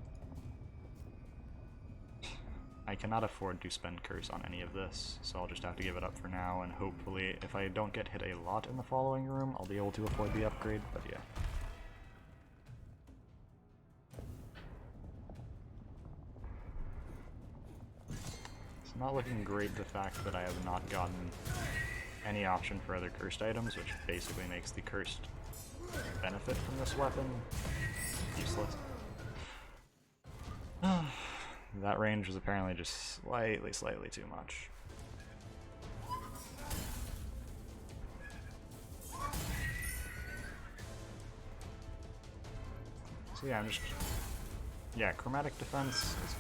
I cannot afford to spend curse on any of this, so I'll just have to give it up for now, and hopefully if I don't get hit a lot in the following room, I'll be able to afford the upgrade, but yeah. It's not looking great, the fact that I have not gotten any option for other cursed items, which basically makes the cursed benefit from this weapon useless. That range was apparently just slightly too much. So yeah, yeah, chromatic defense is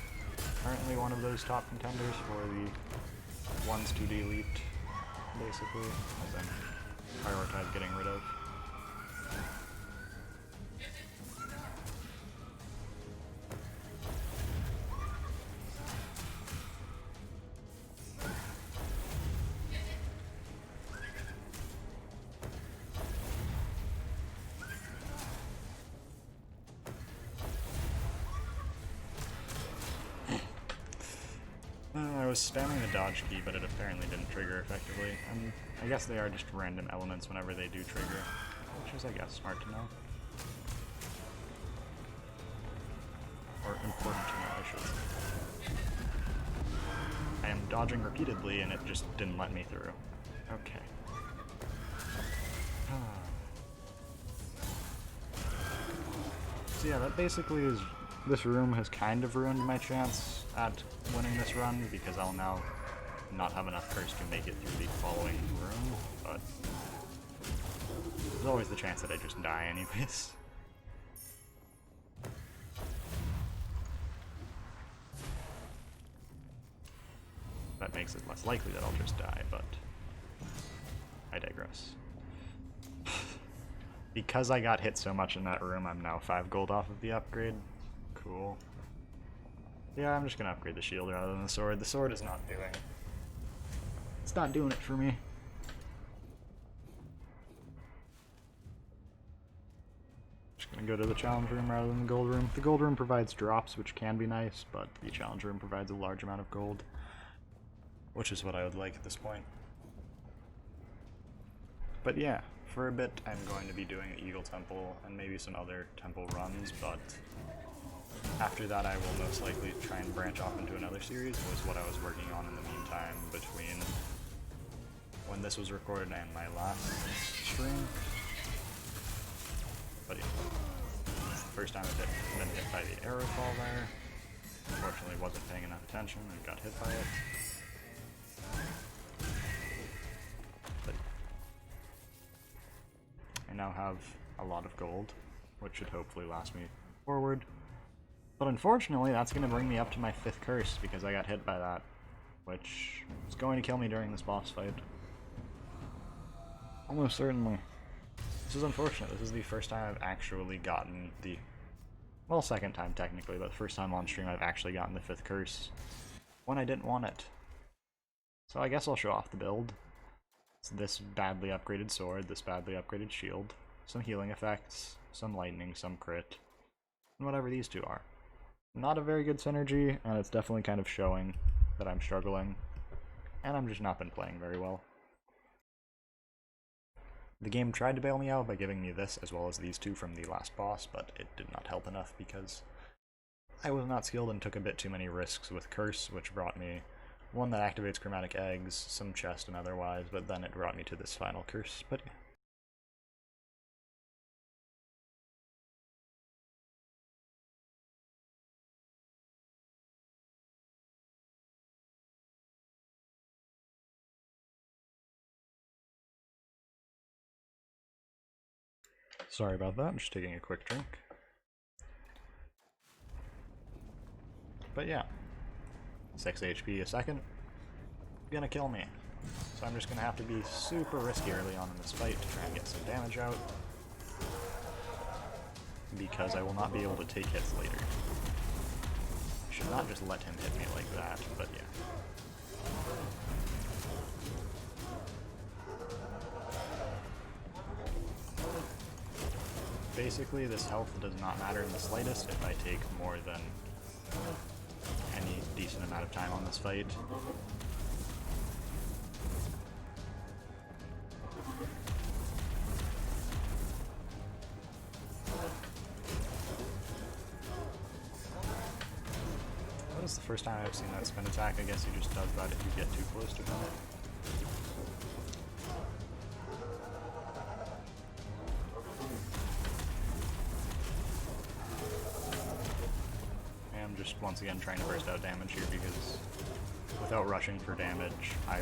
currently one of those top contenders for the ones to delete, basically, as in prioritize getting rid of. I was spamming the dodge key, but it apparently didn't trigger effectively. I guess they are just random elements whenever they do trigger, which is, I guess, smart to know. Or important to know, I should say. I am dodging repeatedly, and it just didn't let me through. Okay. So yeah, that basically is... This room has kind of ruined my chance at winning this run, because I'll now not have enough curse to make it through the following room, but there's always the chance that I just die anyways. That makes it less likely that I'll just die, but I digress. Because I got hit so much in that room, I'm now 5 gold off of the upgrade. Cool. Yeah, I'm just gonna upgrade the shield rather than the sword. The sword is not doing... It's not doing it for me. Just gonna go to the challenge room rather than the gold room. The gold room provides drops, which can be nice, but the challenge room provides a large amount of gold, which is what I would like at this point. But yeah, for a bit I'm going to be doing the Eagle Temple and maybe some other temple runs, but after that I will most likely try and branch off into another series, was what I was working on in the meantime between when this was recorded and my last stream. But yeah, it's the first time I've been hit by the arrow fall there. Unfortunately wasn't paying enough attention and got hit by it. But I now have a lot of gold, which should hopefully last me forward. But unfortunately, that's going to bring me up to my 5th curse, because I got hit by that, which is going to kill me during this boss fight. Almost certainly. This is unfortunate. This is the first time I've actually gotten the... Well, second time technically, but the first time on stream I've actually gotten the 5th curse when I didn't want it. So I guess I'll show off the build. It's this badly upgraded sword, this badly upgraded shield, some healing effects, some lightning, some crit, and whatever these two are. Not a very good synergy, and it's definitely kind of showing that I'm struggling, and I'm just not been playing very well. The game tried to bail me out by giving me this as well as these two from the last boss, but it did not help enough because I was not skilled and took a bit too many risks with Curse, which brought me one that activates chromatic eggs, some chest and otherwise, but then it brought me to this final curse. But yeah. Sorry about that, I'm just taking a quick drink. But yeah, 6 HP a second, gonna kill me. So I'm just gonna have to be super risky early on in this fight to try and get some damage out, because I will not be able to take hits later. I should not just let him hit me like that, but yeah. Basically, this health does not matter in the slightest if I take more than any decent amount of time on this fight. That is the first time I've seen that spin attack. I guess he just does that if you get too close to him. once again trying to burst out damage here because without rushing for damage, I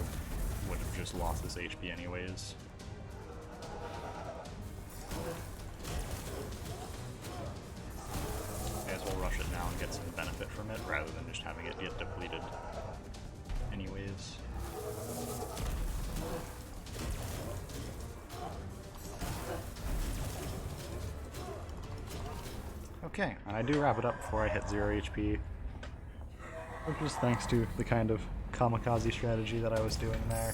would have just lost this HP anyways. May as well rush it now and get some benefit from it rather than just having it get depleted anyways. Okay, and I do wrap it up before I hit 0 HP, which is thanks to the kind of kamikaze strategy that I was doing there.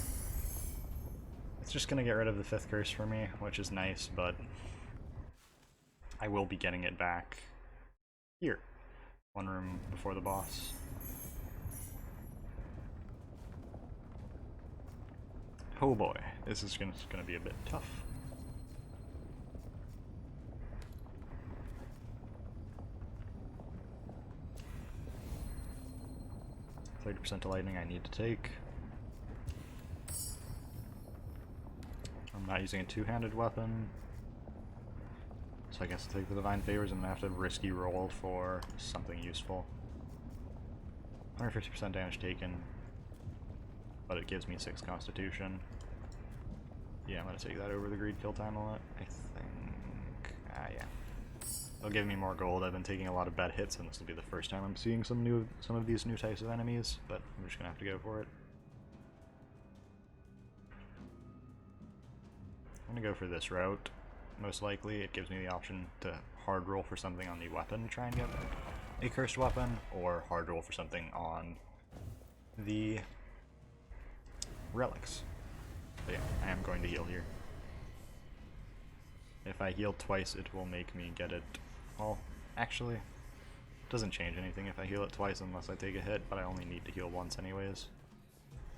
It's just gonna get rid of the 5th curse for me, which is nice, but I will be getting it back here, one room before the boss. Oh boy, this is gonna be a bit tough. 30% to lightning I need to take. I'm not using a two-handed weapon, so I guess I'll take the Divine Favors and then have to risky roll for something useful. 150% damage taken, but it gives me 6 Constitution. Yeah, I'm gonna take that over the Greed Kill Time a lot, I think. Yeah. It'll give me more gold. I've been taking a lot of bad hits, and this will be the first time I'm seeing some of these new types of enemies, but I'm just gonna have to go for it. I'm gonna go for this route. Most likely, it gives me the option to hard roll for something on the weapon to try and get a cursed weapon, or hard roll for something on the relics. But yeah, I am going to heal here. If I heal twice, it will make me get it. Well, actually, it doesn't change anything if I heal it twice unless I take a hit, but I only need to heal once anyways.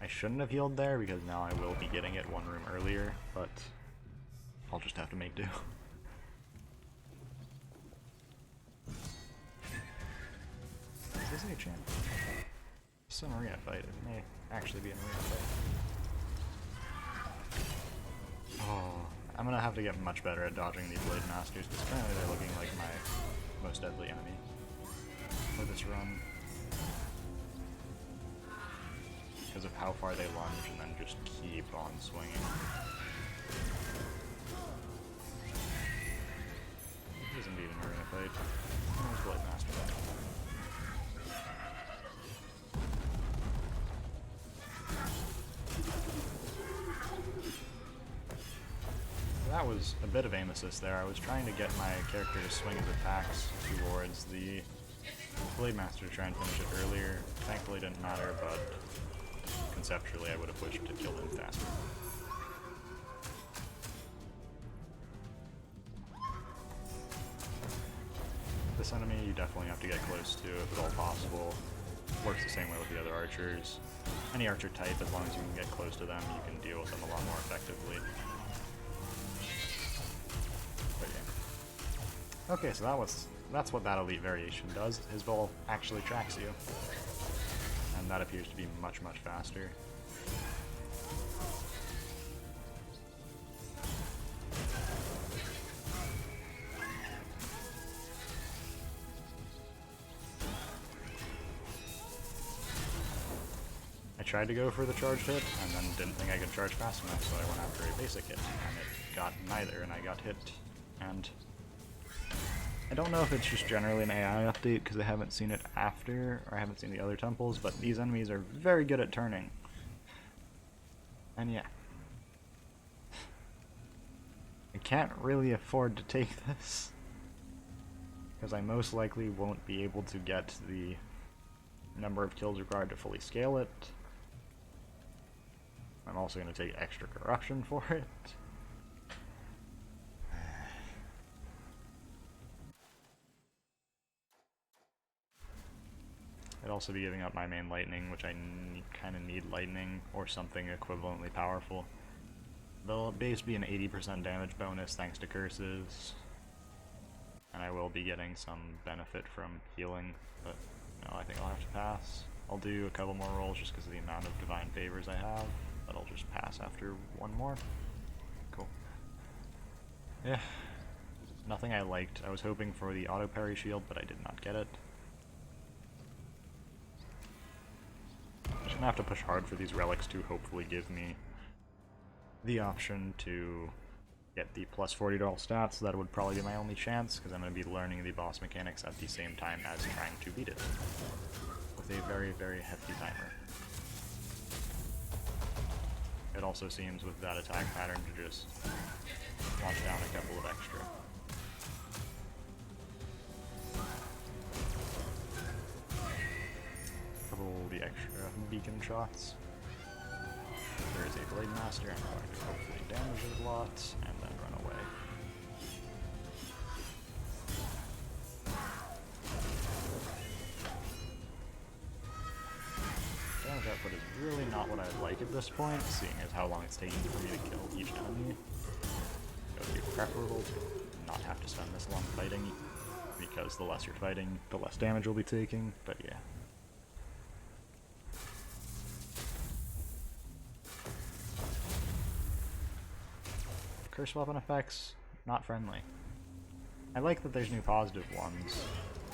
I shouldn't have healed there because now I will be getting it one room earlier, but I'll just have to make do. Is this a champ? It's an arena fight. It may actually be an arena fight. Oh. I'm gonna have to get much better at dodging these Blade Masters, because currently they're looking like my most deadly enemy for this run. Because of how far they lunge and then just keep on swinging. It is indeed an arena fight. There's Blade Master. That was a bit of aim assist there. I was trying to get my character to swing his attacks towards the Blade Master to try and finish it earlier. Thankfully it didn't matter, but conceptually I would have wished to kill him faster. This enemy you definitely have to get close to if at all possible. Works the same way with the other archers. Any archer type, as long as you can get close to them, you can deal with them a lot more effectively. Okay, so that's what that elite variation does. His bow actually tracks you. And that appears to be much, much faster. I tried to go for the charged hit, and then didn't think I could charge fast enough, so I went after a basic hit, and it got neither, and I got hit, and I don't know if it's just generally an AI update because I haven't seen it after, or I haven't seen the other temples, but these enemies are very good at turning. And yeah. I can't really afford to take this, because I most likely won't be able to get the number of kills required to fully scale it. I'm also going to take extra corruption for it. I'd also be giving up my main lightning, which I kind of need lightning or something equivalently powerful. There'll base be an 80% damage bonus thanks to curses, and I will be getting some benefit from healing, but no, I think I'll have to pass. I'll do a couple more rolls just because of the amount of divine favors I have, but I'll just pass after one more. Cool. Yeah, nothing I liked. I was hoping for the auto parry shield, but I did not get it. gonna have to push hard for these relics to hopefully give me the option to get the plus 40 to all stats. That would probably be my only chance, because I'm going to be learning the boss mechanics at the same time as trying to beat it, with a very, very hefty timer. It also seems with that attack pattern to just launch down a couple of extra. Couple of the extra beacon shots. There is a Blade Master, I'm going to hopefully damage it a lot, and then run away. Damage output is really not what I'd like at this point, seeing as how long it's taking for me to kill each enemy. It would be preferable to not have to spend this long fighting, because the less you're fighting, the less damage you'll be taking, but yeah. Curse weapon effects, not friendly. I like that there's new positive ones,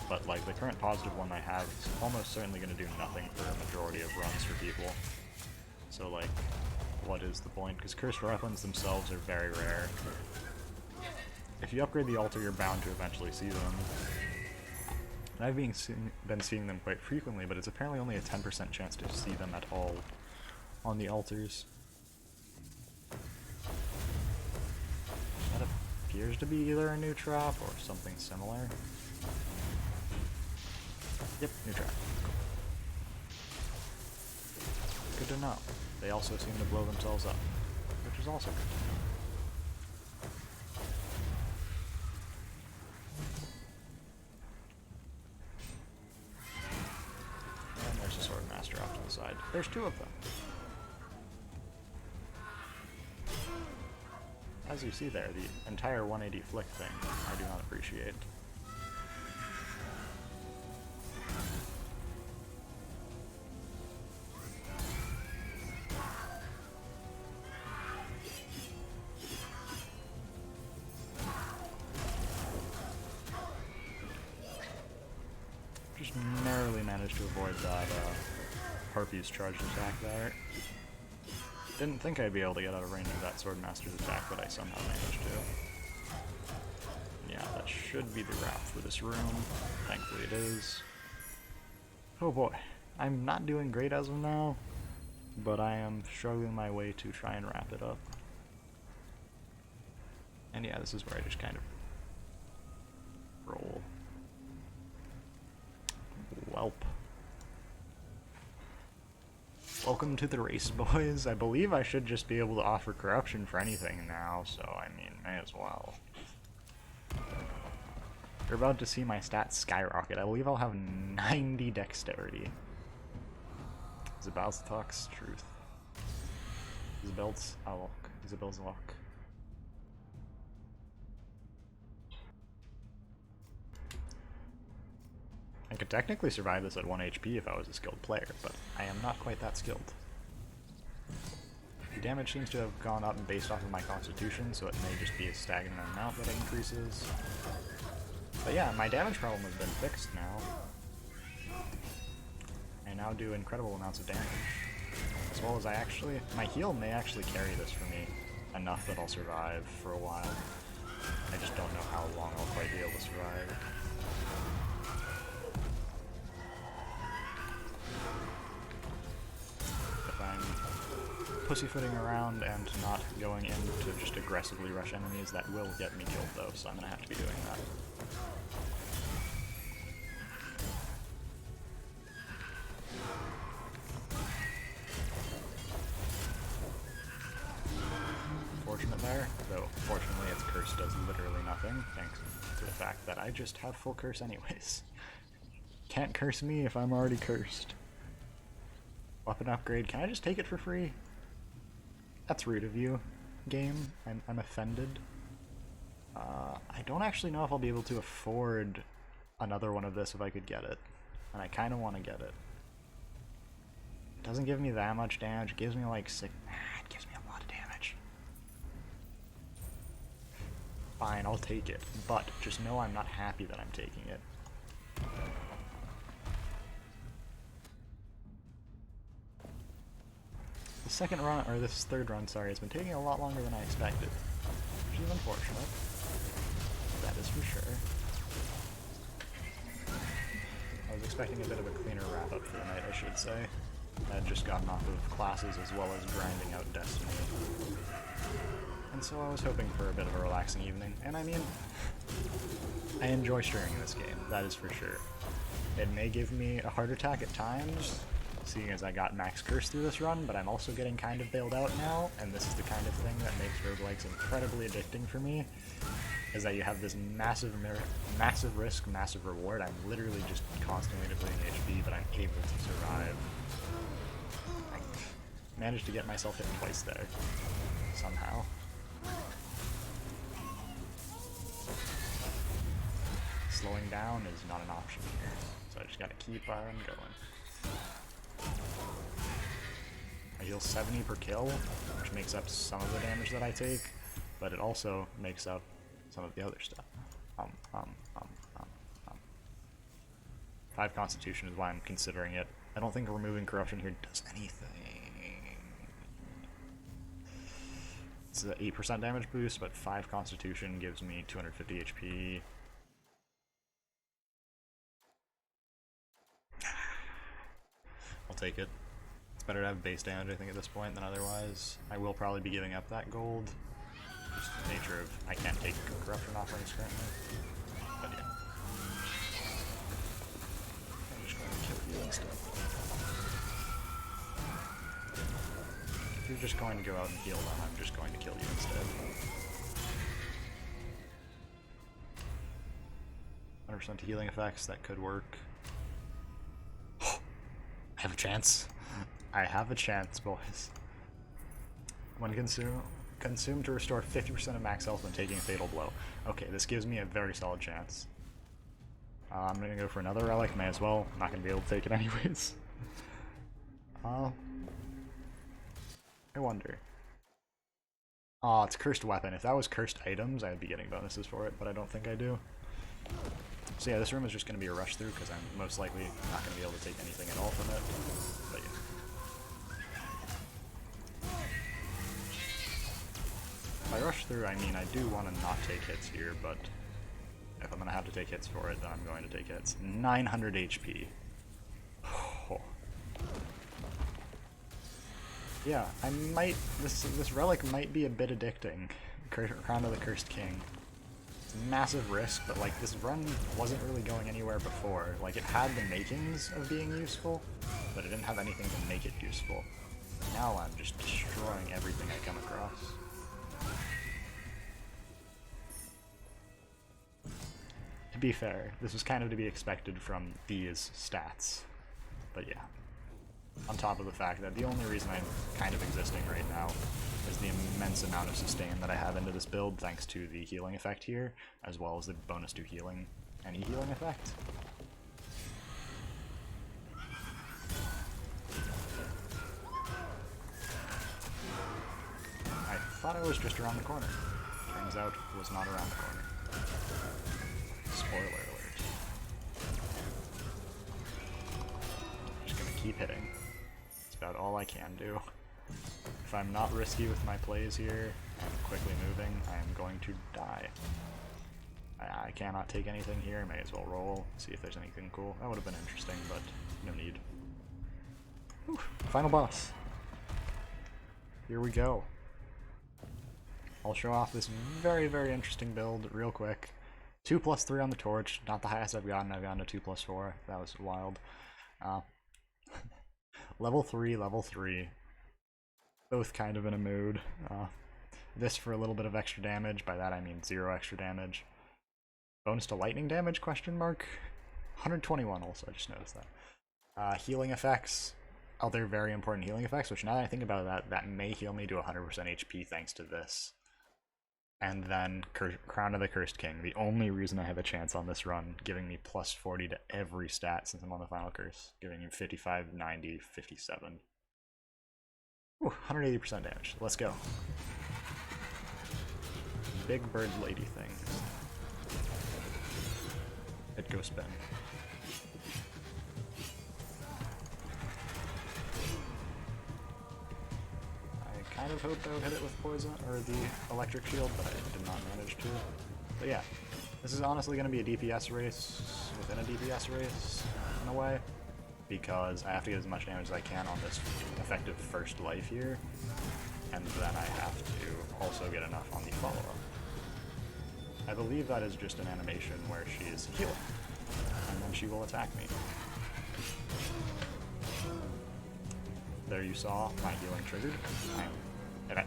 but like the current positive one I have is almost certainly going to do nothing for a majority of runs for people. So like, what is the point? Because cursed weapons themselves are very rare. If you upgrade the altar, you're bound to eventually see them. And I've been seeing them quite frequently, but it's apparently only a 10% chance to see them at all on the altars. Appears to be either a new trap or something similar. Yep, new trap. Cool. Good to know. They also seem to blow themselves up, which is also good to know. And there's a Sword Master off to the side. There's two of them. As you see there, the entire 180 flick thing, I do not appreciate. Just narrowly managed to avoid that Harpy's charged attack there. Didn't think I'd be able to get out of range of that Swordmaster's attack, but I somehow managed to. Yeah, that should be the wrap for this room. Thankfully it is. Oh boy, I'm not doing great as of now, but I am struggling my way to try and wrap it up. And yeah, this is where I just kind of roll. Welp. Welcome to the race, boys. I believe I should just be able to offer corruption for anything now, so I mean, may as well. You're about to see my stats skyrocket. I believe I'll have 90 dexterity. Isabel's talks truth. Isabel's lock. Isabel's lock. I could technically survive this at 1 HP if I was a skilled player, but I am not quite that skilled. The damage seems to have gone up based off of my constitution, so it may just be a stagnant amount that increases. But yeah, my damage problem has been fixed now. I now do incredible amounts of damage. As well as my heal may actually carry this for me enough that I'll survive for a while. I just don't know how long I'll quite be able to survive. If I'm pussyfooting around and not going in to just aggressively rush enemies, that will get me killed though, so I'm gonna have to be doing that. Fortunate there, though fortunately its curse does literally nothing, thanks to the fact that I just have full curse anyways. Can't curse me if I'm already cursed. Weapon upgrade, can I just take it for free? That's rude of you, game. I'm offended. I don't actually know if I'll be able to afford another one of this if I could get it, and I kind of want to get it. It doesn't give me that much damage, it gives me like it gives me a lot of damage. Fine, I'll take it, but just know I'm not happy that I'm taking it. the second run, or this third run, sorry, has been taking a lot longer than I expected, which is unfortunate. That is for sure. I was expecting a bit of a cleaner wrap-up for the night, I should say. I had just gotten off of classes as well as grinding out Destiny. And so I was hoping for a bit of a relaxing evening, and I mean, I enjoy streaming this game, that is for sure. It may give me a heart attack at times, seeing as I got max curse through this run, but I'm also getting kind of bailed out now, and this is the kind of thing that makes roguelikes incredibly addicting for me, is that you have this massive risk, massive reward. I'm literally just constantly depleting HP, but I'm able to survive. I managed to get myself hit twice there, somehow. Slowing down is not an option here, so I just gotta keep on going. I heal 70 per kill, which makes up some of the damage that I take, but it also makes up some of the other stuff. 5 Constitution is why I'm considering it. I don't think removing Corruption here does anything. It's an 8% damage boost, but 5 Constitution gives me 250 HP. I'll take it. It's better to have base damage, I think, at this point than otherwise. I will probably be giving up that gold. Just the nature of I can't take corruption offerings currently. But yeah. I'm just going to kill you instead. If you're just going to go out and heal them, I'm just going to kill you instead. 100% healing effects, that could work. I have a chance. I have a chance, boys. When consume to restore 50% of max health when taking a fatal blow. Okay, this gives me a very solid chance. I'm gonna go for another relic, may as well. I'm not gonna be able to take it anyways. I wonder. Oh, it's cursed weapon. If that was cursed items, I'd be getting bonuses for it, but I don't think I do. So yeah, this room is just going to be a rush through because I'm most likely not going to be able to take anything at all from it. But yeah. If I rush through, I mean I do want to not take hits here, but if I'm going to have to take hits for it, then I'm going to take hits. 900 HP. Oh. Yeah, I might... This relic might be a bit addicting. Crown of the Cursed King. Massive risk, but like this run wasn't really going anywhere before. Like it had the makings of being useful, but it didn't have anything to make it useful. Now I'm just destroying everything I come across. To be fair, this was kind of to be expected from these stats, but yeah. On top of the fact that the only reason I'm kind of existing right now is the immense amount of sustain that I have into this build thanks to the healing effect here, as well as the bonus to healing, any healing effect. I thought I was just around the corner. Turns out it was not around the corner. Spoiler alert. Just gonna keep hitting. About all I can do. If I'm not risky with my plays here and quickly moving, I am going to die. I cannot take anything here, may as well roll, see if there's anything cool. That would have been interesting, but no need. Whew. Final boss. Here we go. I'll show off this very, very interesting build real quick. 2+3 on the torch, not the highest I've gotten to 2+4. That was wild. Level 3, both kind of in a mood. This for a little bit of extra damage, by that I mean 0 extra damage. Bonus to lightning damage, question mark? 121 also, I just noticed that. Healing effects, other very important healing effects, which now that I think about that may heal me to 100% HP thanks to this. And then Crown of the Cursed King, the only reason I have a chance on this run, giving me plus 40 to every stat since I'm on the final curse, giving you 55, 90, 57. Ooh, 180% damage. Let's go. Big bird lady thing. Hit go spin. kind of hoped I would hit it with poison, or the electric shield, but I did not manage to. But yeah, this is honestly going to be a DPS race within a DPS race, in a way, because I have to get as much damage as I can on this effective first life here, and then I have to also get enough on the follow-up. I believe that is just an animation where she is healing, and then she will attack me. There you saw my healing triggered.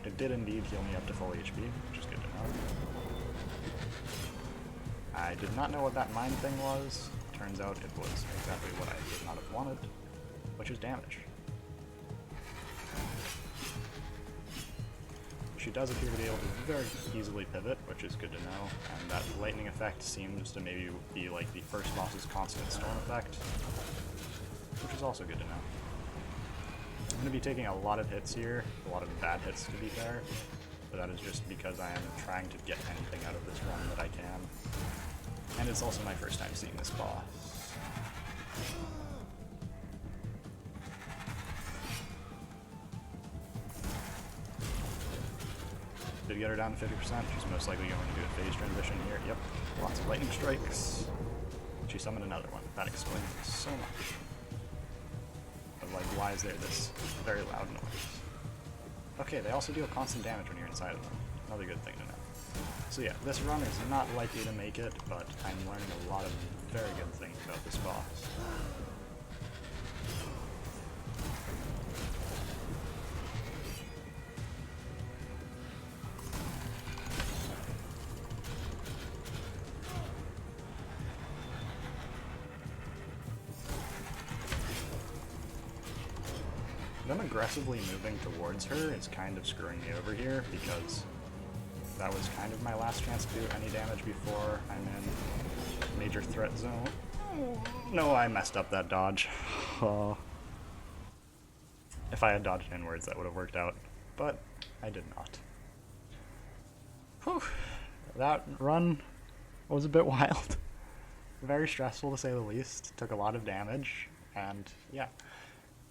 It did indeed heal me up to full HP, which is good to know. I did not know what that mine thing was. Turns out it was exactly what I did not have wanted, which is damage. She does appear to be able to very easily pivot, which is good to know, and that lightning effect seems to maybe be like the first boss's constant storm effect, which is also good to know. I'm going to be taking a lot of hits here, a lot of bad hits to be fair, but that is just because I am trying to get anything out of this run that I can. And it's also my first time seeing this boss. Did get her down to 50%, she's most likely going to do a phase transition here. Yep, lots of lightning strikes. She summoned another one. That explains so much. But like, why is there this very loud noise? Okay, they also deal constant damage when you're inside of them. Another good thing to know. So yeah, this run is not likely to make it, but I'm learning a lot of very good things about this boss. Them aggressively moving towards her is kind of screwing me over here, because that was kind of my last chance to do any damage before I'm in major threat zone. No, I messed up that dodge. Oh. If I had dodged inwards, that would have worked out, but I did not. Whew. That run was a bit wild. Very stressful to say the least. Took a lot of damage, and yeah.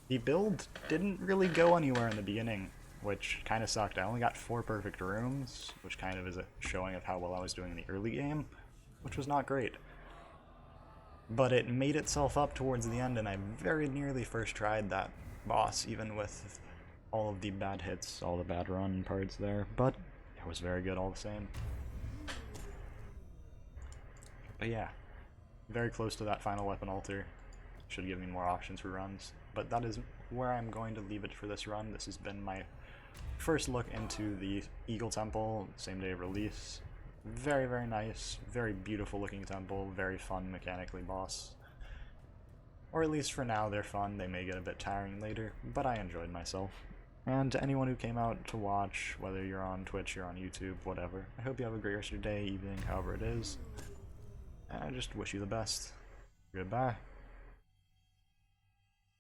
The build didn't really go anywhere in the beginning, which kind of sucked. I only got 4 perfect rooms, which kind of is a showing of how well I was doing in the early game, which was not great. But it made itself up towards the end, and I very nearly first tried that boss, even with all of the bad hits, all the bad run parts there, but it was very good all the same. But yeah, very close to that final weapon altar. Should give me more options for runs, but that is where I'm going to leave it for this run. This has been my first look into the Eagle Temple, same day of release. Very, very nice, very beautiful looking temple, very fun mechanically boss. Or at least for now they're fun. They may get a bit tiring later, but I enjoyed myself. And to anyone who came out to watch, whether you're on Twitch, you're on YouTube, whatever, I hope you have a great rest of your day, evening, however it is. And I just wish you the best. Goodbye.